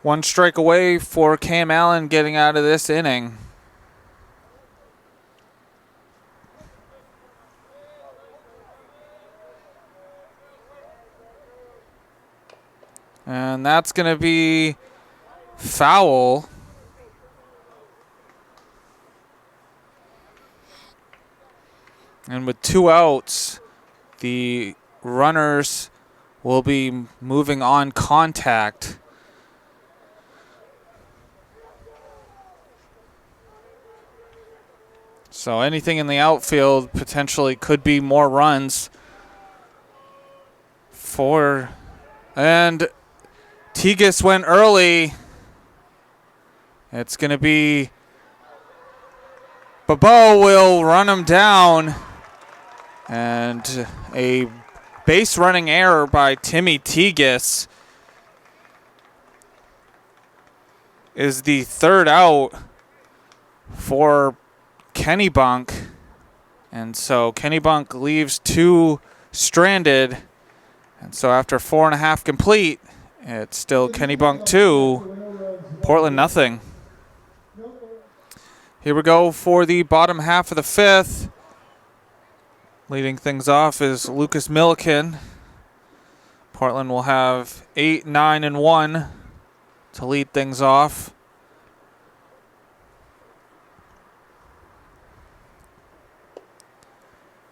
One strike away for Cam Allen getting out of this inning. And that's going to be foul. And with 2 outs, the runners will be moving on contact. So anything in the outfield potentially could be more runs for. And Tigges went early. It's going to be Bobo will run him down. And a base running error by Timmy Tegas is the third out for Kennebunk. And so Kennebunk leaves 2 stranded. And so after 4.5 complete, it's still Kennebunk 2, Portland nothing. Here we go for the bottom half of the 5th. Leading things off is Lucas Milliken. Portland will have 8, 9, and 1 to lead things off.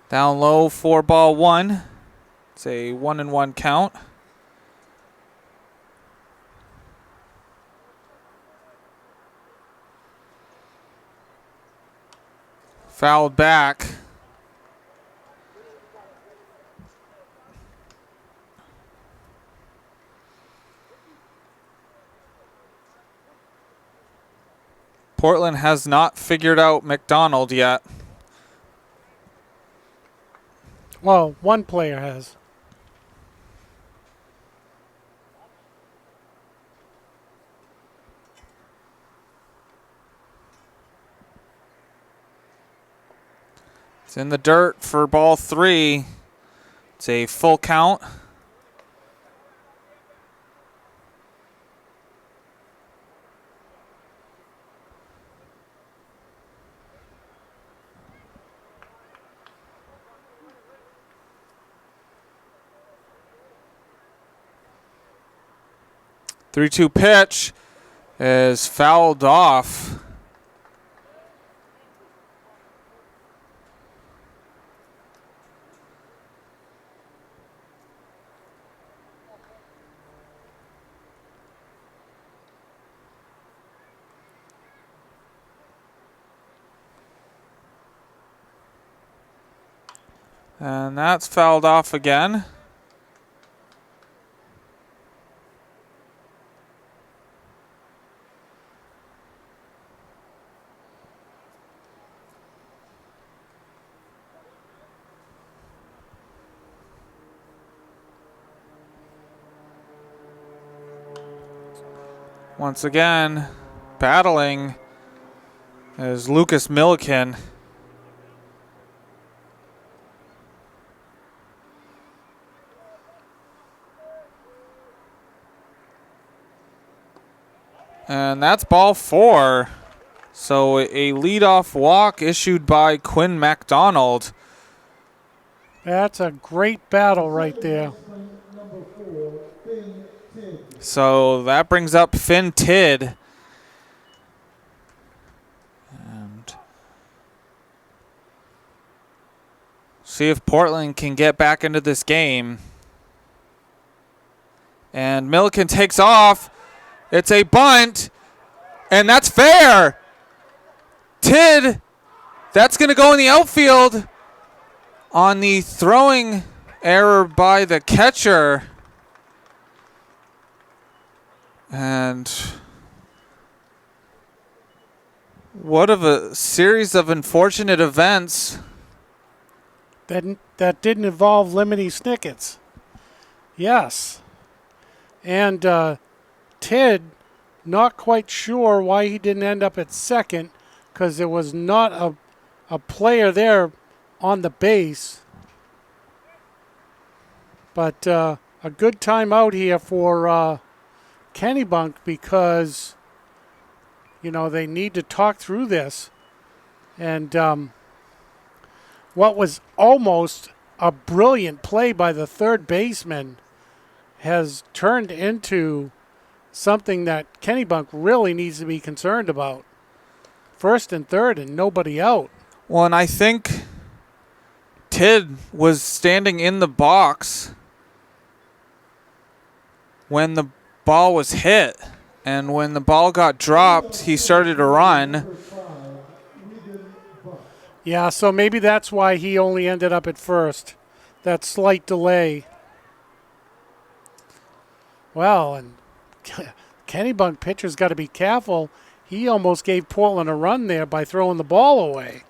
Down low for ball 1. It's a 1-1 count. Fouled back. Portland has not figured out McDonald yet. Well, one player has. It's in the dirt for ball 3. It's a full count. Three-two pitch is fouled off. And that's fouled off again. Once again, battling is Lucas Milliken. And that's ball 4. So a leadoff walk issued by Quinn MacDonald. That's a great battle right there. So that brings up Finn Tidd. And see if Portland can get back into this game. And Milliken takes off. It's a bunt. And that's fair. Tidd, that's going to go in the outfield on the throwing error by the catcher. And what of a series of unfortunate events. That didn't involve Lemony Snickets. Yes. And Tidd, not quite sure why he didn't end up at second, because there was not a player there on the base. But a good timeout here for Kennebunk, because, you know, they need to talk through this. And what was almost a brilliant play by the third baseman has turned into something that Kennebunk really needs to be concerned about. First and third and nobody out. Well, and I think Tidd was standing in the box when the ball was hit. And when the ball got dropped, he started to run. Yeah, so maybe that's why he only ended up at first. That slight delay. Well, and Kennebunk pitcher's got to be careful. He almost gave Portland a run there by throwing the ball away.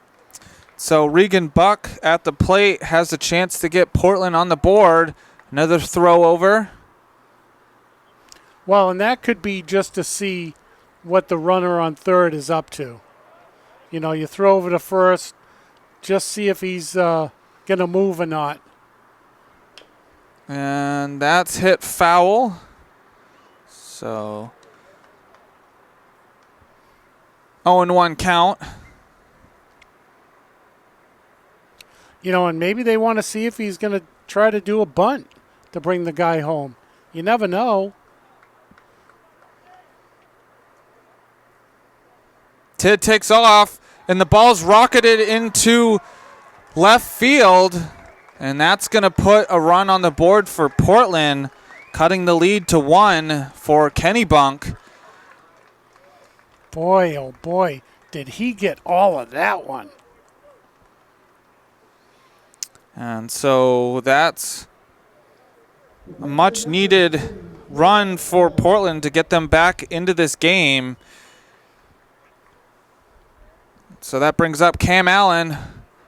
So Regan Buck at the plate has a chance to get Portland on the board. Another throw over. Well, and that could be just to see what the runner on third is up to. You know, you throw over to first, just see if he's going to move or not. And that's hit foul. So 0-1 count. You know, and maybe they want to see if he's going to try to do a bunt to bring the guy home. You never know. Tid takes off, and the ball's rocketed into left field, and that's going to put a run on the board for Portland, cutting the lead to 1 for Kennebunk. Boy, oh boy, did he get all of that one. And so that's a much-needed run for Portland to get them back into this game. So that brings up Cam Allen.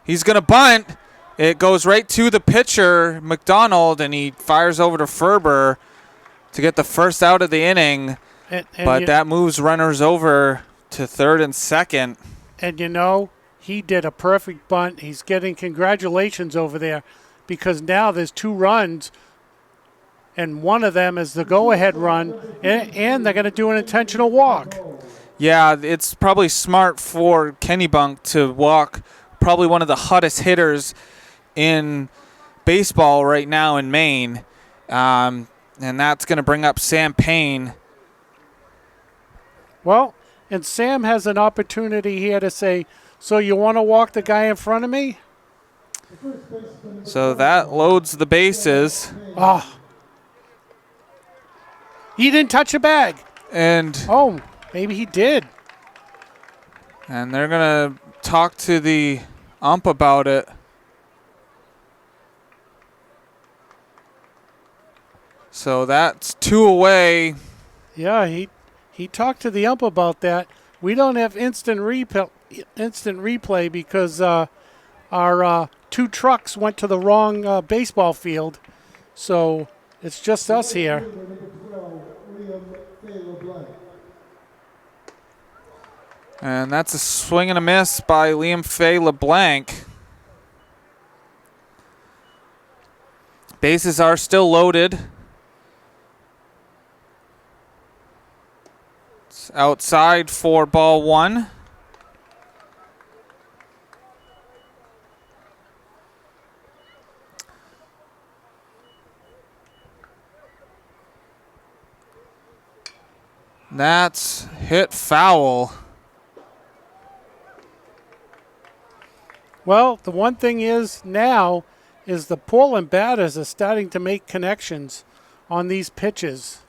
He's going to bunt. It goes right to the pitcher, McDonald, and he fires over to Ferber to get the first out of the inning. But that moves runners over to third and second. And you know, he did a perfect bunt. He's getting congratulations over there because now there's 2 runs, and one of them is the go-ahead run, and they're going to do an intentional walk. Yeah, it's probably smart for Kennebunk to walk probably one of the hottest hitters in baseball right now in Maine. And that's going to bring up Sam Payne. Well, and Sam has an opportunity here to say, so you want to walk the guy in front of me? So that loads the bases. Oh. He didn't touch a bag. And oh, maybe he did. And they're going to talk to the ump about it. So that's 2 away. Yeah, he talked to the ump about that. We don't have instant replay because our 2 trucks went to the wrong baseball field. So it's just us here. And that's a swing and a miss by Liam Fay LeBlanc. Bases are still loaded. It's outside for ball 1. That's hit foul. Well, the one thing is now is the Portland batters are starting to make connections on these pitches.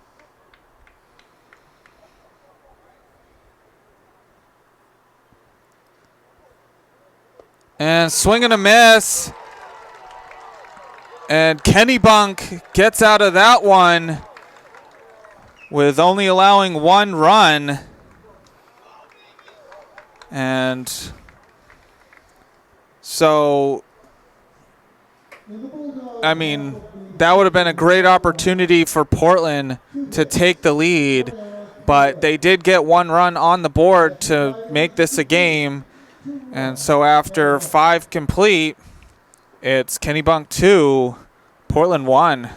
And swing and a miss. And Kennebunk gets out of that one with only allowing 1 run. And so, I mean, that would have been a great opportunity for Portland to take the lead, but they did get 1 run on the board to make this a game. And so after 5 complete, it's Kennebunk 2, Portland 1.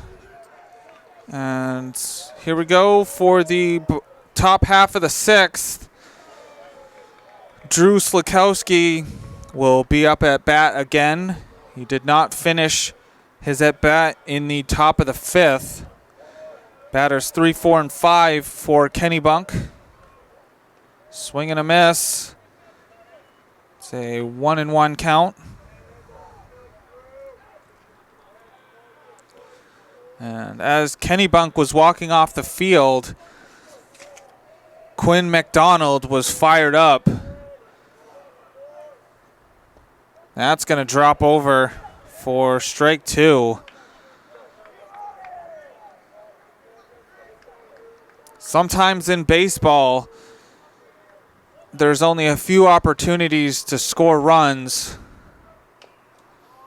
And here we go for the top half of the 6th. Drew Slakowski will be up at bat again. He did not finish his at bat in the top of the 5th. Batters 3, 4, and 5 for Kennebunk. Swing and a miss. It's a 1-1 count. And as Kennebunk was walking off the field, Quinn McDonald was fired up. That's going to drop over for strike 2. Sometimes in baseball, there's only a few opportunities to score runs,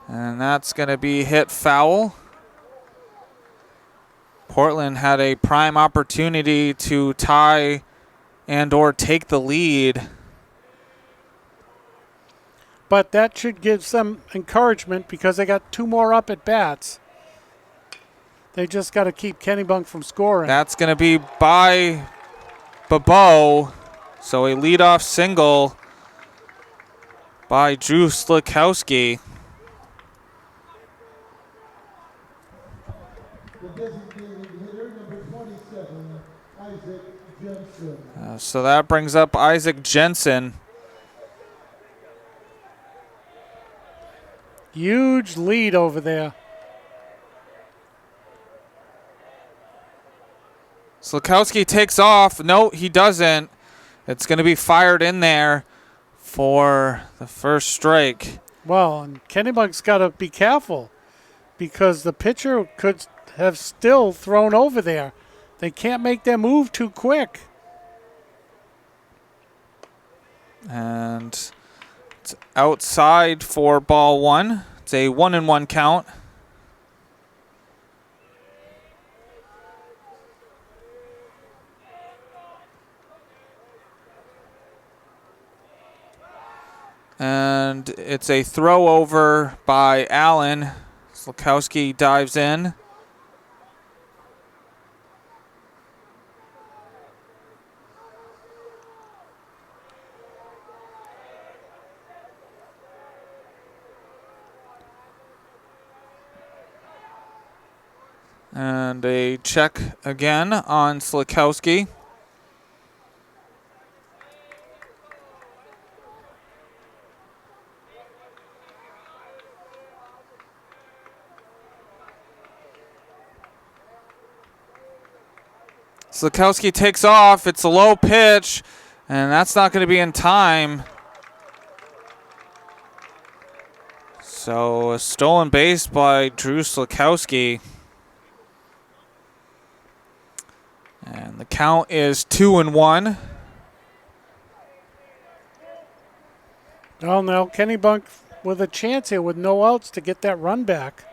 And that's going to be hit foul. Portland had a prime opportunity to tie and or take the lead. But that should give some encouragement because they got 2 more up at bats. They just got to keep Kennebunk from scoring. That's going to be by Babo. So a leadoff single by Drew Slikowski. The designated hitter, number 27, Isaac Jensen. So that brings up Isaac Jensen. Huge lead over there. Slikowski takes off. No, he doesn't. It's going to be fired in there for the first strike. Well, and Kennebunk's got to be careful because the pitcher could have still thrown over there. They can't make their move too quick. And it's outside for ball 1. It's a 1-1 count. And it's a throw over by Allen. Slikowski dives in. And a check again on Slikowski. Slikowski takes off. It's a low pitch, and that's not going to be in time. So a stolen base by Drew Slikowski. And the count is 2-1. Well, now Kennebunk with a chance here with no outs to get that run back.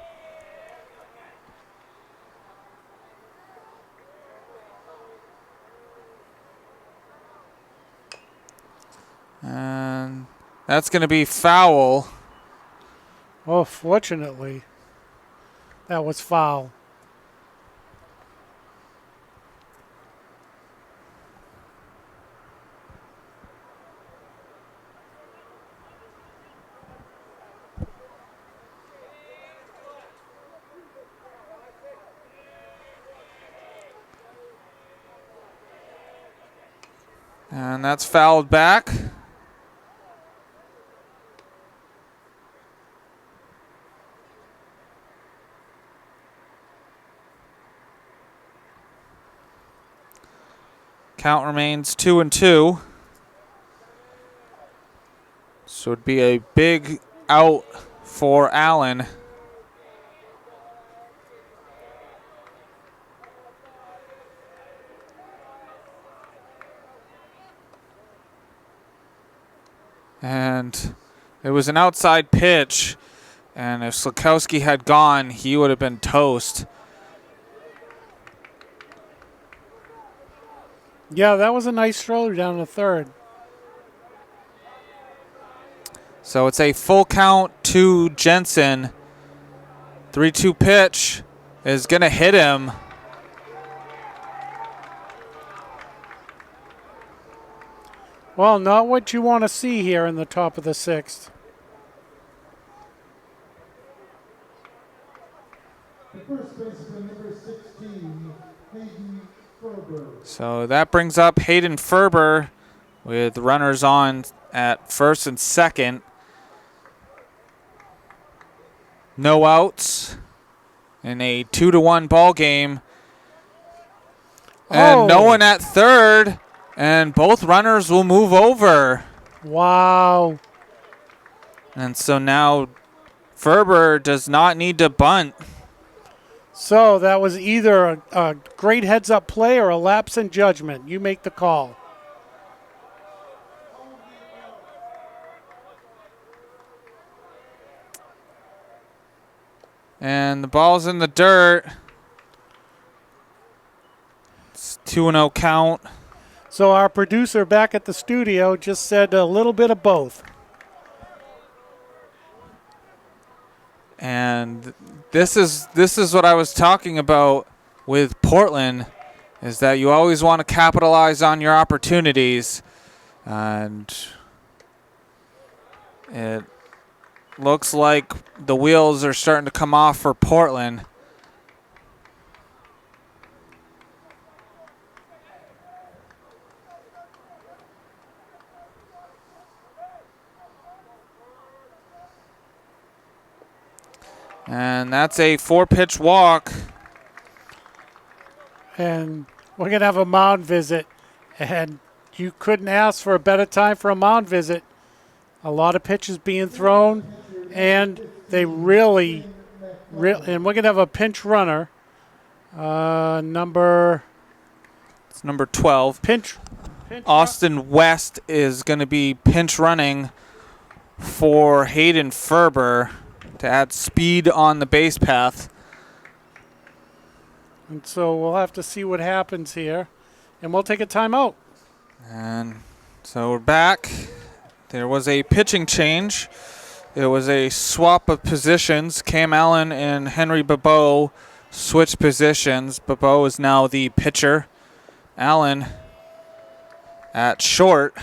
And that's going to be foul. Oh, fortunately, that was foul. And that's fouled back. Count remains 2-2. So it'd be a big out for Allen. And it was an outside pitch. And if Slikowski had gone, he would have been toast. Yeah, that was a nice throw down the third. So it's a full count to Jensen. 3-2 pitch is going to hit him. Well, not what you want to see here in the top of the 6th. The first baseman, number 16, Hayden Ferber. So that brings up Hayden Ferber with runners on at first and second. No outs in a 2-1 ball game. And no one at third. And both runners will move over. Wow. And so now Ferber does not need to bunt. So that was either a great heads-up play or a lapse in judgment. You make the call. And the ball's in the dirt. It's 2-0 count. So our producer back at the studio just said a little bit of both. And this is what I was talking about with Portland, is that you always want to capitalize on your opportunities. And it looks like the wheels are starting to come off for Portland. And that's a 4-pitch walk. And we're going to have a mound visit. And you couldn't ask for a better time for a mound visit. A lot of pitches being thrown. And they really, and we're going to have a pinch runner. Number 12. pinch Austin West is going to be pinch running for Hayden Ferber to add speed on the base path. And so we'll have to see what happens here. And we'll take a timeout. And so we're back. There was a pitching change. It was a swap of positions. Cam Allen and Henry Babeau switched positions. Babeau is now the pitcher. Allen at short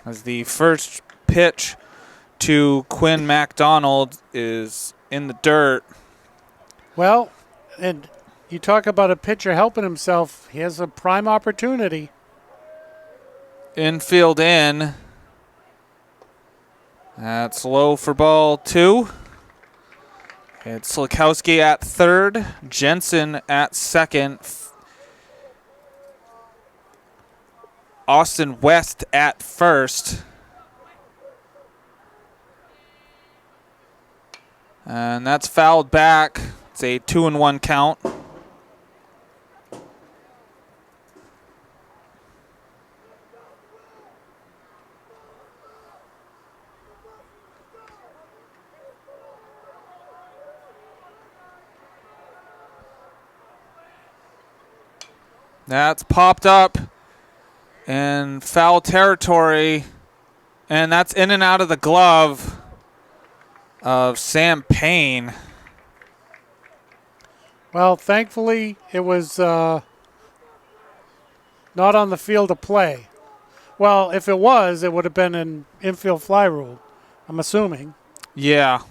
as the first pitch to Quinn MacDonald is in the dirt. Well, and you talk about a pitcher helping himself. He has a prime opportunity. Infield in. That's low for ball 2. It's Slakowski at third. Jensen at second. Austin West at first. And that's fouled back. It's a 2-1 count. That's popped up in foul territory, and that's in and out of the glove of Sam Payne. Well, thankfully, it was not on the field of play. Well, if it was, it would have been an infield fly rule, I'm assuming. Yeah.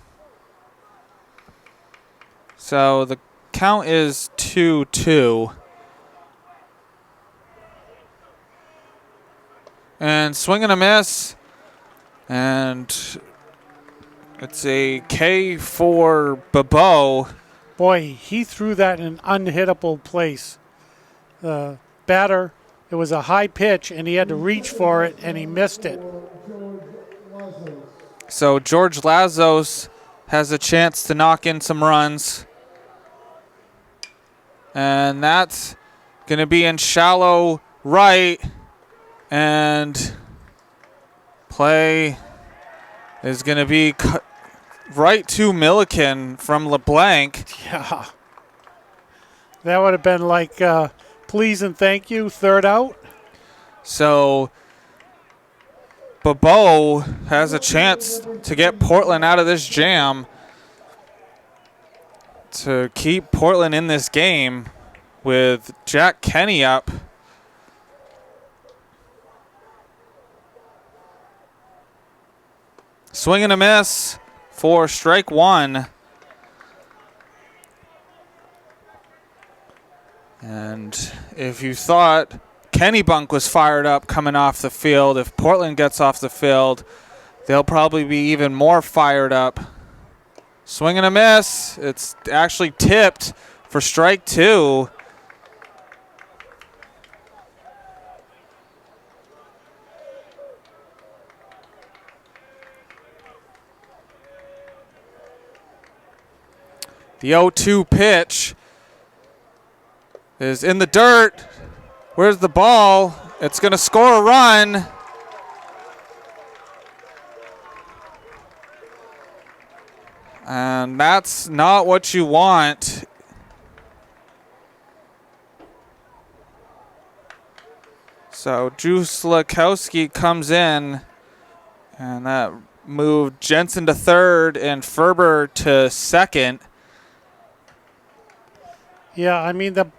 So the count is 2-2. And swing and a miss. And it's a K for Babeau. Boy, he threw that in an unhittable place. The batter, it was a high pitch, and he had to reach for it, and he missed it. So George Lazos has a chance to knock in some runs. And that's going to be in shallow right. And play is going to be right to Milliken from LeBlanc. Yeah. That would have been like, please and thank you, third out. So Babeau has a chance to get Portland out of this jam, to keep Portland in this game with Jack Kenny up. Swing and a miss for strike 1. And if you thought Kennebunk was fired up coming off the field, if Portland gets off the field, they'll probably be even more fired up. Swing and a miss. It's actually tipped for strike 2. The 0-2 pitch is in the dirt. Where's the ball? It's going to score a run. And that's not what you want. So Drew Slakowski comes in, and that moved Jensen to third and Ferber to second. Yeah, I mean, the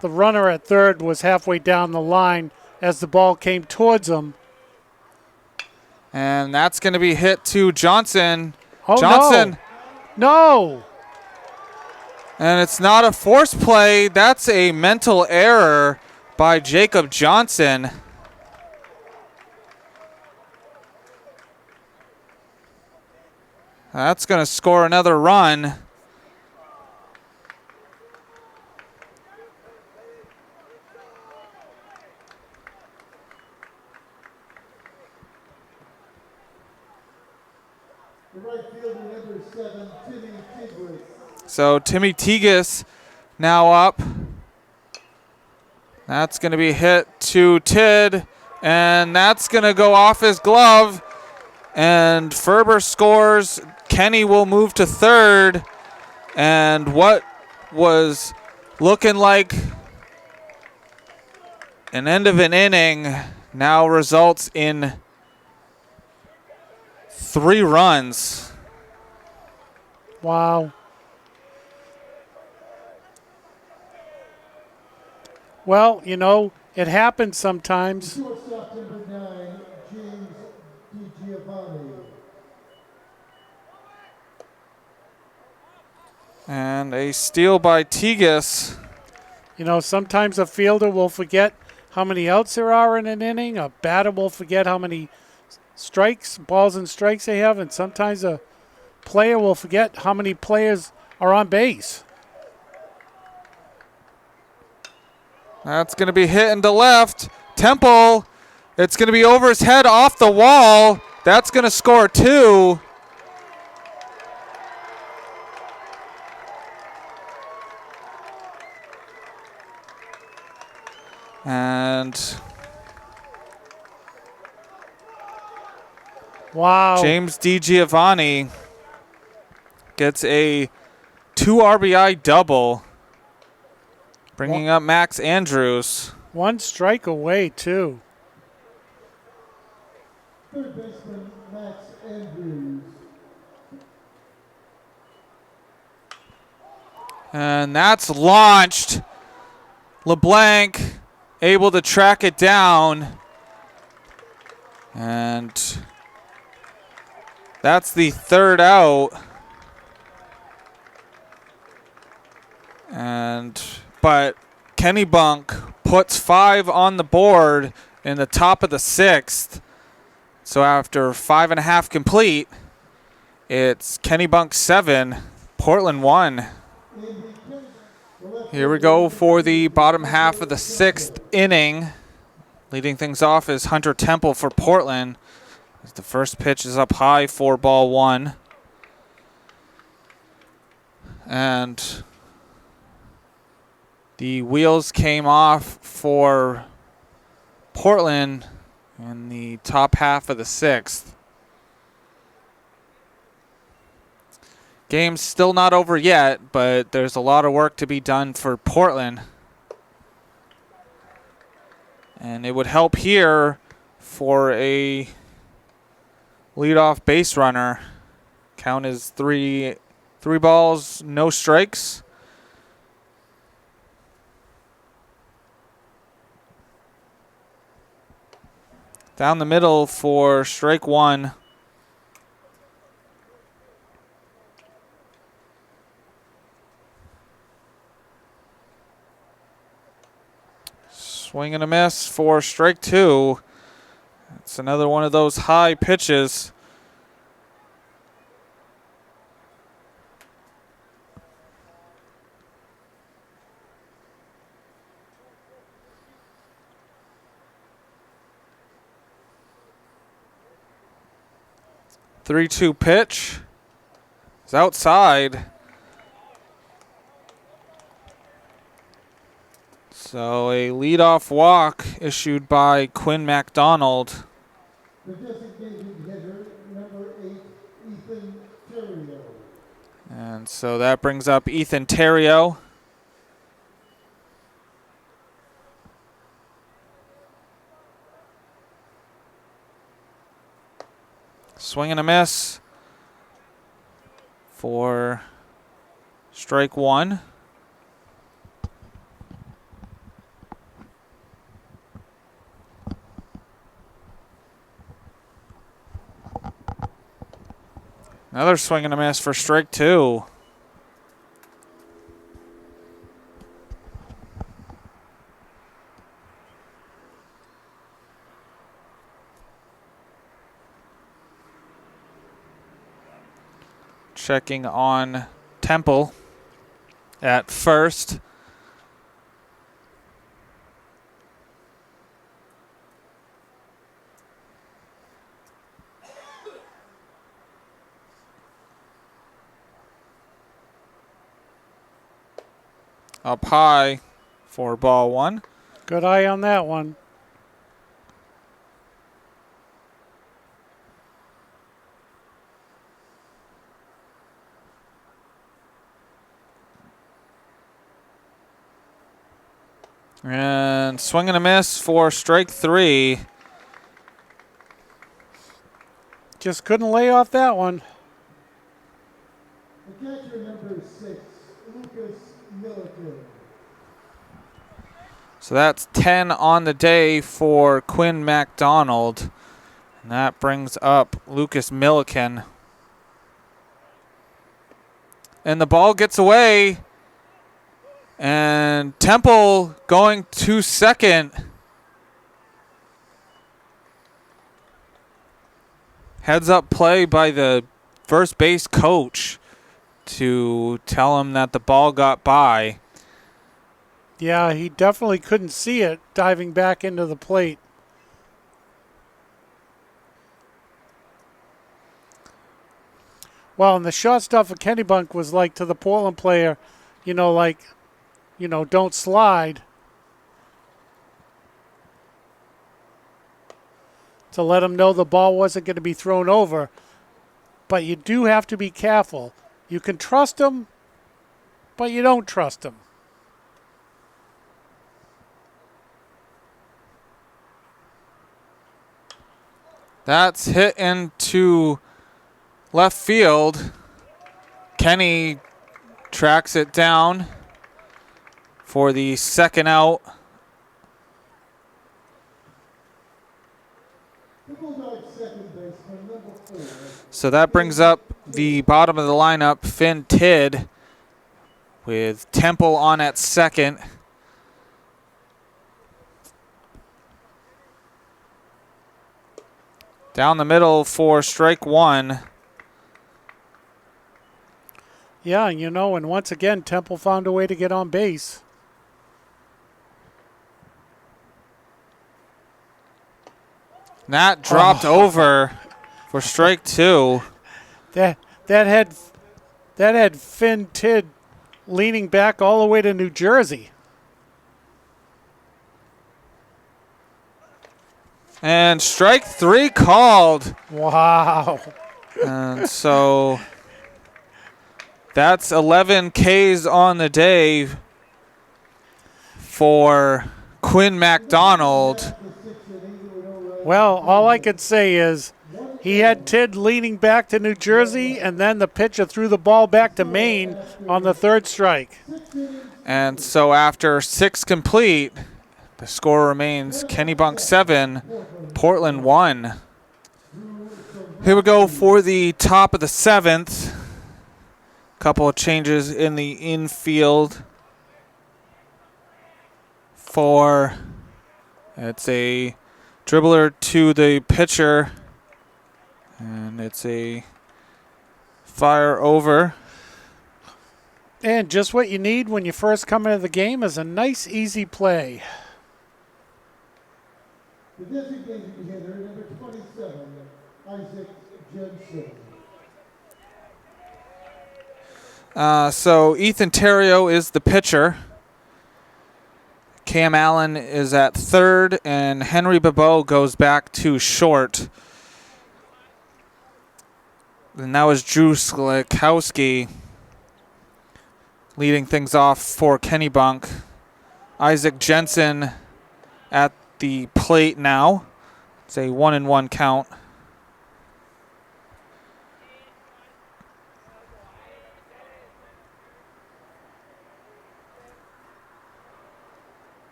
runner at third was halfway down the line as the ball came towards him. And that's going to be hit to Johnson. Oh, Johnson. No! And it's not a force play. That's a mental error by Jacob Johnson. That's going to score another run. The right fielder, number 7, Timmy Tigris. So Timmy Tigis now up. That's going to be hit to Tid, and that's going to go off his glove. And Ferber scores. Kenny will move to third. And what was looking like an end of an inning now results in 3 runs. Wow. Well, you know, it happens sometimes. Shortstop number 9, James DiGiovanni. And a steal by Tigis. You know, sometimes a fielder will forget how many outs there are in an inning. A batter will forget how many strikes, balls and strikes they have. And sometimes a player will forget how many players are on base. That's going to be hit into left. Temple. It's going to be over his head off the wall. That's going to score 2. And wow. James DiGiovanni gets a 2 RBI double, bringing up Max Andrews. 1 strike away, too. Third baseman, Max Andrews. And that's launched. LeBlanc able to track it down. And that's the 3rd out. But Kennebunk puts 5 on the board in the top of the 6th. So after 5.5 complete, it's Kennebunk 7, Portland 1. Here we go for the bottom half of the 6th inning. Leading things off is Hunter Temple for Portland. The first pitch is up high for ball 1. And the wheels came off for Portland in the top half of the 6th. Game's still not over yet, but there's a lot of work to be done for Portland. And it would help here for a leadoff base runner. Count is 3 balls, no strikes. Down the middle for strike 1. Swing and a miss for strike 2. It's another one of those high pitches. Three-two pitch. It's outside. So a leadoff walk issued by Quinn MacDonald. The designated hitter, number 8, Ethan Terrio. And so that brings up Ethan Terrio. Swing and a miss for strike one. Another swing and a miss for strike two. Checking on Temple at first. Up high for ball one. Good eye on that one. And swing and a miss for strike three. Just couldn't lay off that one. The catcher number 6, Lucas Milliken. So that's 10 on the day for Quinn MacDonald. And that brings up Lucas Milliken. And the ball gets away. And Temple going to second. Heads up play by the first base coach to tell him that the ball got by. Yeah, he definitely couldn't see it diving back into the plate. Well, and the shortstop for Kennebunk was like to the Portland player, don't slide. To let him know the ball wasn't going to be thrown over. But you do have to be careful. You can trust him, but you don't trust him. That's hit into left field. Kenny tracks it down for the second out. So that brings up the bottom of the lineup, Finn Tidd, with Temple on at second. Down the middle for strike one. Yeah, and once again, Temple found a way to get on base. That dropped over for strike two. That had Finn Tidd leaning back all the way to New Jersey. And strike three called. Wow. And so that's 11 Ks on the day for Quinn MacDonald. Well, all I could say is he had Tidd leaning back to New Jersey, and then the pitcher threw the ball back to Maine on the third strike. And so after 6 complete, the score remains Kennebunk 7, Portland 1. Here we go for the top of the 7th. Couple of changes in the infield it's a dribbler to the pitcher, and it's a fire over. And just what you need when you first come into the game is a nice, easy play. The designated hitter, number 27, Isaac Jensen. So Ethan Terrio is the pitcher. Cam Allen is at third, and Henry Babeau goes back to short. And that was Drew Slikowski leading things off for Kennebunk. Isaac Jensen at the plate now. It's a 1-1 count.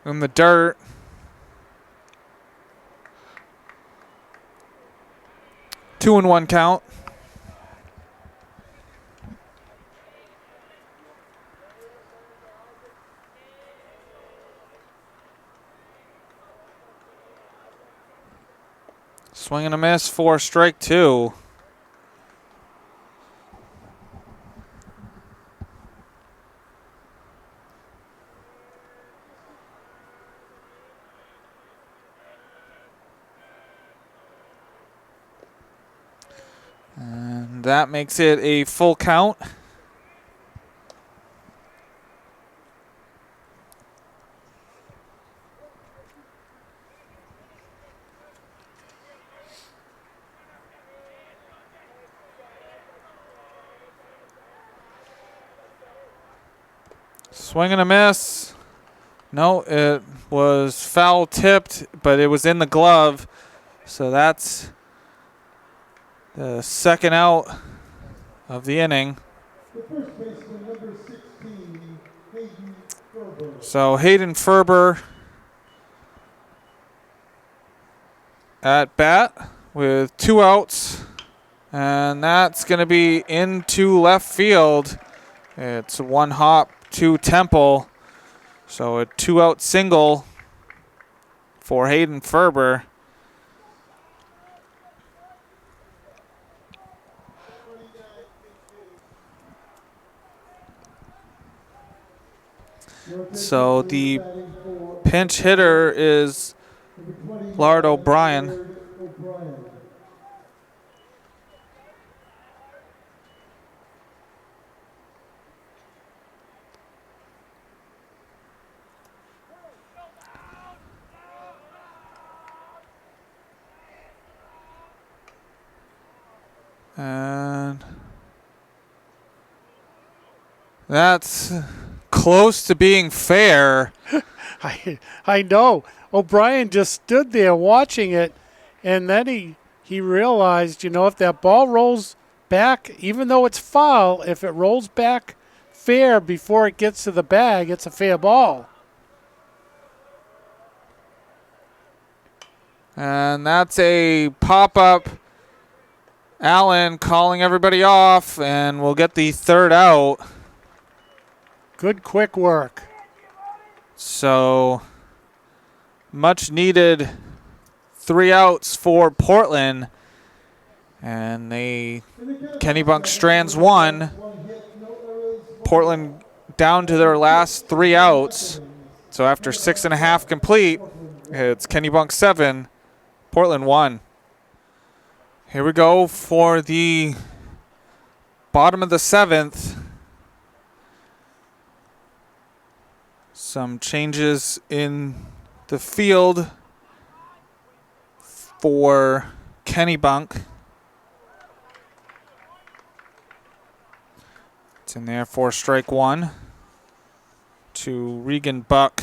In the dirt. Two and 1 count. Swing and a miss for strike 2. And that makes it a full count. Swing and a miss. No, it was foul tipped, but it was in the glove. So that's the second out of the inning. The first baseman, number 16, Hayden Ferber. So Hayden Ferber at bat with 2 outs. And that's going to be into left field. It's 1 hop to Temple. So a 2-out single for Hayden Ferber. So the pinch hitter is Lard O'Brien. And that's close to being fair. I know. O'Brien just stood there watching it, and then he realized, if that ball rolls back, even though it's foul, if it rolls back fair before it gets to the bag, it's a fair ball. And that's a pop-up. Allen calling everybody off, and we'll get the 3rd out. Good quick work. So much needed 3 outs for Portland. And Kennebunk strands 1. Portland down to their last 3 outs. So after 6.5 complete, it's Kennebunk 7, Portland 1. Here we go for the bottom of the 7th. Some changes in the field for Kennebunk. It's in there for strike 1 to Regan Buck.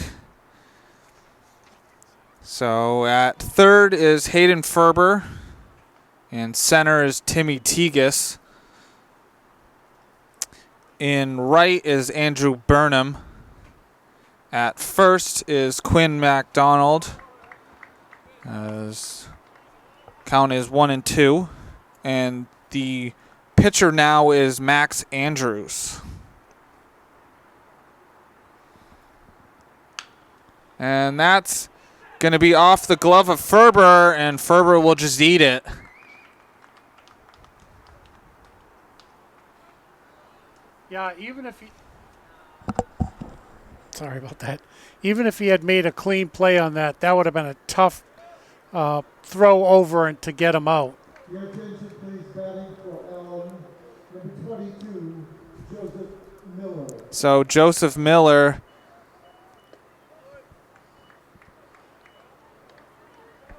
So at third is Hayden Ferber. And center is Timmy Tegas. In right is Andrew Burnham. At first is Quinn MacDonald. As count is 1 and 2. And the pitcher now is Max Andrews. And that's going to be off the glove of Ferber, and Ferber will just eat it. Yeah, sorry about that. Even if he had made a clean play on that, that would have been a tough throw over and to get him out. Your attention, please, batting for number 22, Joseph Miller. So Joseph Miller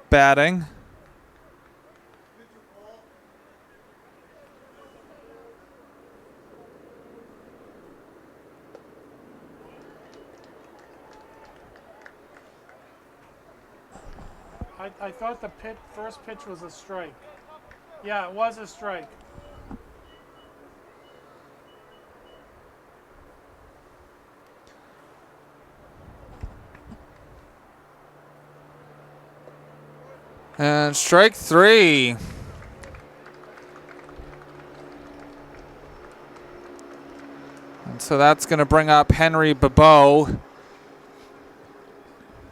batting. I thought the first pitch was a strike. Yeah, it was a strike. And strike 3. And so that's going to bring up Henry Bebeau.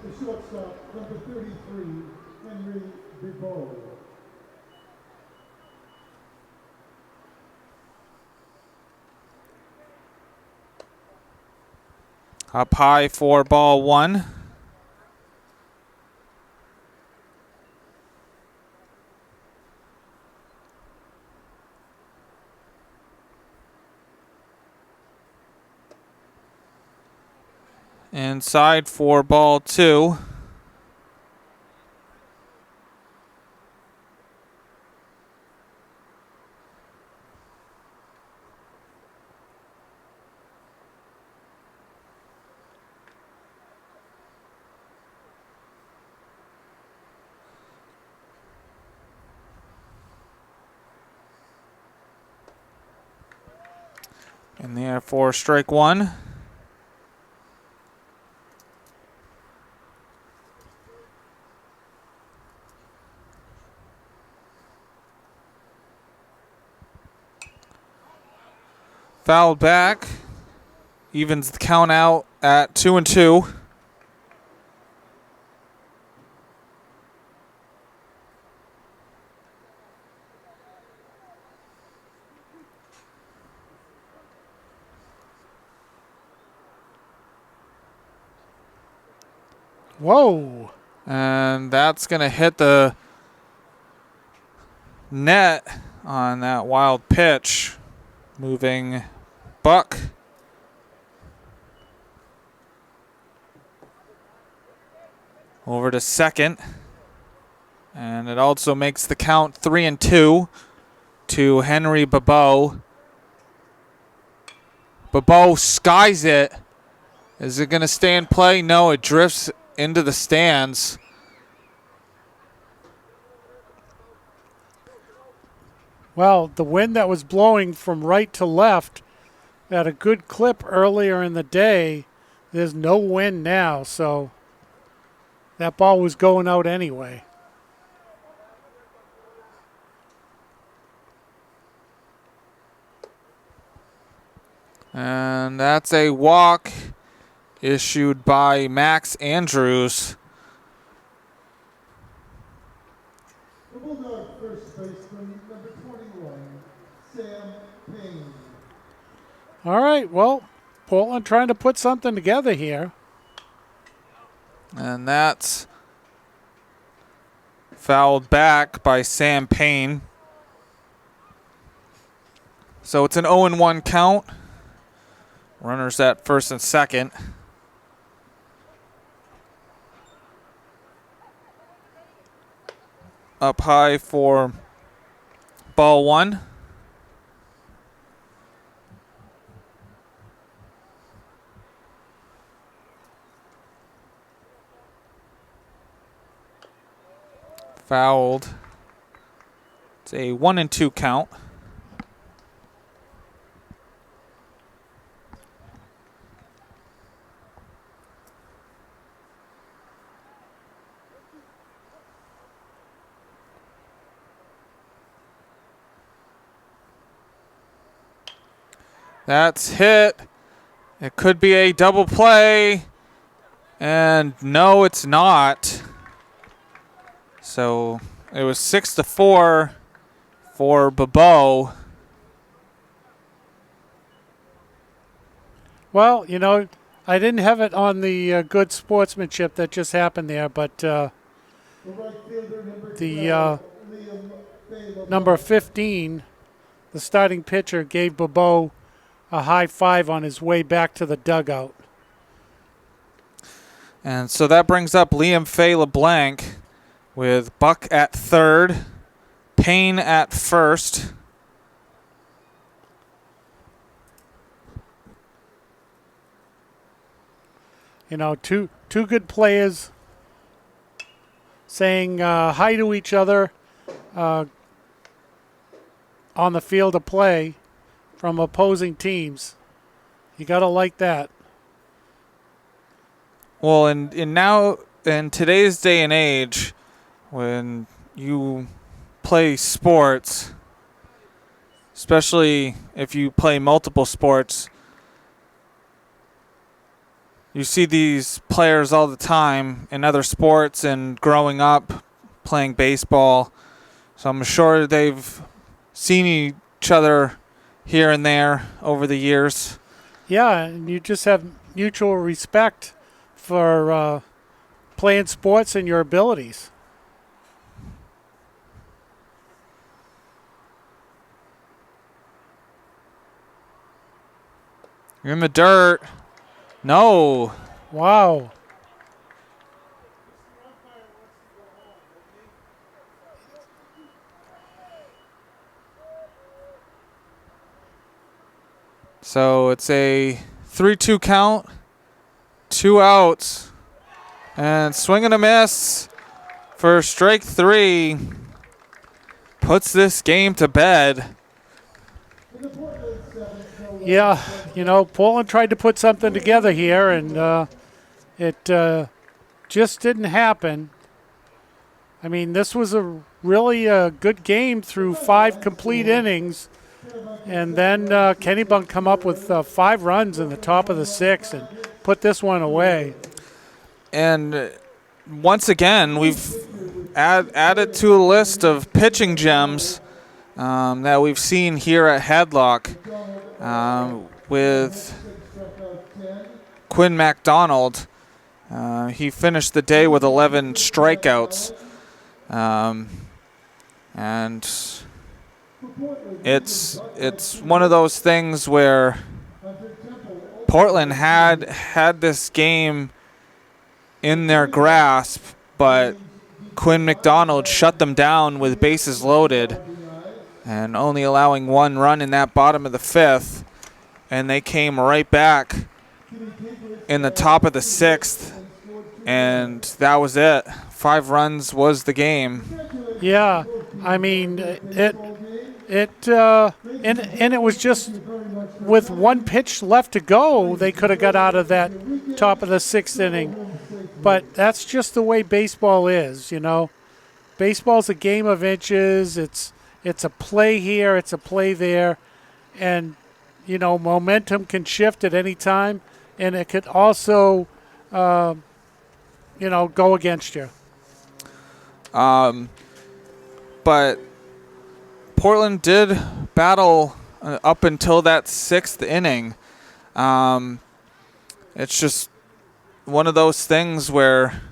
The shortstop, number 33, Henry Bebeau. Up high for ball 1. Inside for ball 2. In the air for strike 1. Fouled back. Evens the count out at 2-2. Whoa. And that's going to hit the net on that wild pitch. Moving Buck. Over to second. And it also makes the count 3-2 to Henry Bebeau. Bebeau skies it. Is it going to stay in play? No, it drifts into the stands. Well, the wind that was blowing from right to left at a good clip earlier in the day, there's no wind now, so that ball was going out anyway. And that's a walk issued by Max Andrews. The Bulldog first baseman, number 21, Sam Payne. All right, well, Portland trying to put something together here. And that's fouled back by Sam Payne. So it's an 0-1 count. Runners at first and second. Up high for ball 1. Fouled. It's a 1-2 count. That's hit. It could be a double play. And no, it's not. So it was 6-4 for Bebeau. Well, you know, I didn't have it on the good sportsmanship that just happened there, but The right fielder, number the 12, Liam Bailey. number 15, the starting pitcher, gave Bebeau a high five on his way back to the dugout. And so that brings up Liam Fay LeBlanc with Buck at third, Payne at first. You know, two good players saying hi to each other on the field of play from opposing teams. You got to like that. Well, and now in today's day and age, when you play sports, especially if you play multiple sports, you see these players all the time in other sports and growing up playing baseball. So I'm sure they've seen each other here and there over the years. Yeah, and you just have mutual respect for playing sports and your abilities. You're in the dirt. No. Wow. So it's a 3-2 count, 2 outs, and swing and a miss for strike 3 puts this game to bed. Yeah, Portland tried to put something together here, and it just didn't happen. I mean, this was a really good game through 5 complete innings. And then Kennebunk come up with 5 runs in the top of the 6th and put this one away. And once again, we've added to a list of pitching gems that we've seen here at Hadlock with Quinn MacDonald. He finished the day with 11 strikeouts. And it's one of those things where Portland had this game in their grasp, but Quinn MacDonald shut them down with bases loaded and only allowing 1 run in that bottom of the 5th, and they came right back in the top of the 6th, and that was it. 5 runs was the game. Yeah, I mean it was just with 1 pitch left to go, they could have got out of that top of the 6th inning. But that's just the way baseball is, Baseball's a game of inches. It's a play here, it's a play there, and momentum can shift at any time, and it could also go against you. But Portland did battle up until that 6th inning. It's just one of those things where,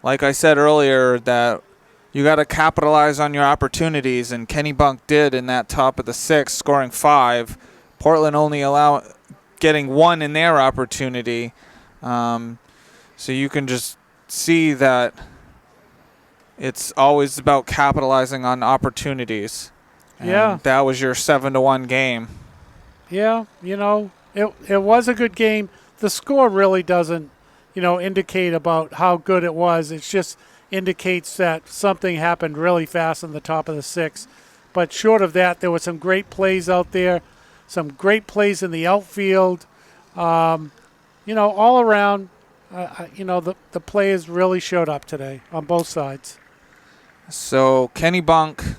like I said earlier, that you got to capitalize on your opportunities, and Kennebunk did in that top of the 6th, scoring 5. Portland only getting 1 in their opportunity. So you can just see that it's always about capitalizing on opportunities. And yeah, that was your 7-1 game. Yeah, it was a good game. The score really doesn't, indicate about how good it was. It just indicates that something happened really fast in the top of the 6th. But short of that, there were some great plays out there, some great plays in the outfield. All around, the players really showed up today on both sides. So Kennebunk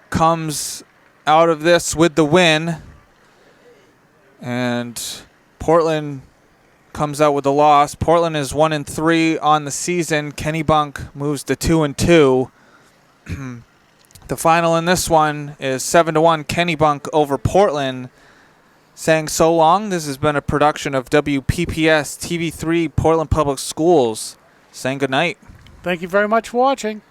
comes out of this with the win, and Portland comes out with the loss. Portland is 1-3 on the season. Kennebunk moves to 2-2. The final in this one is 7-1 Kennebunk over Portland. Saying so long, this has been a production of WPPS TV3 Portland Public Schools. Saying good night. Thank you very much for watching.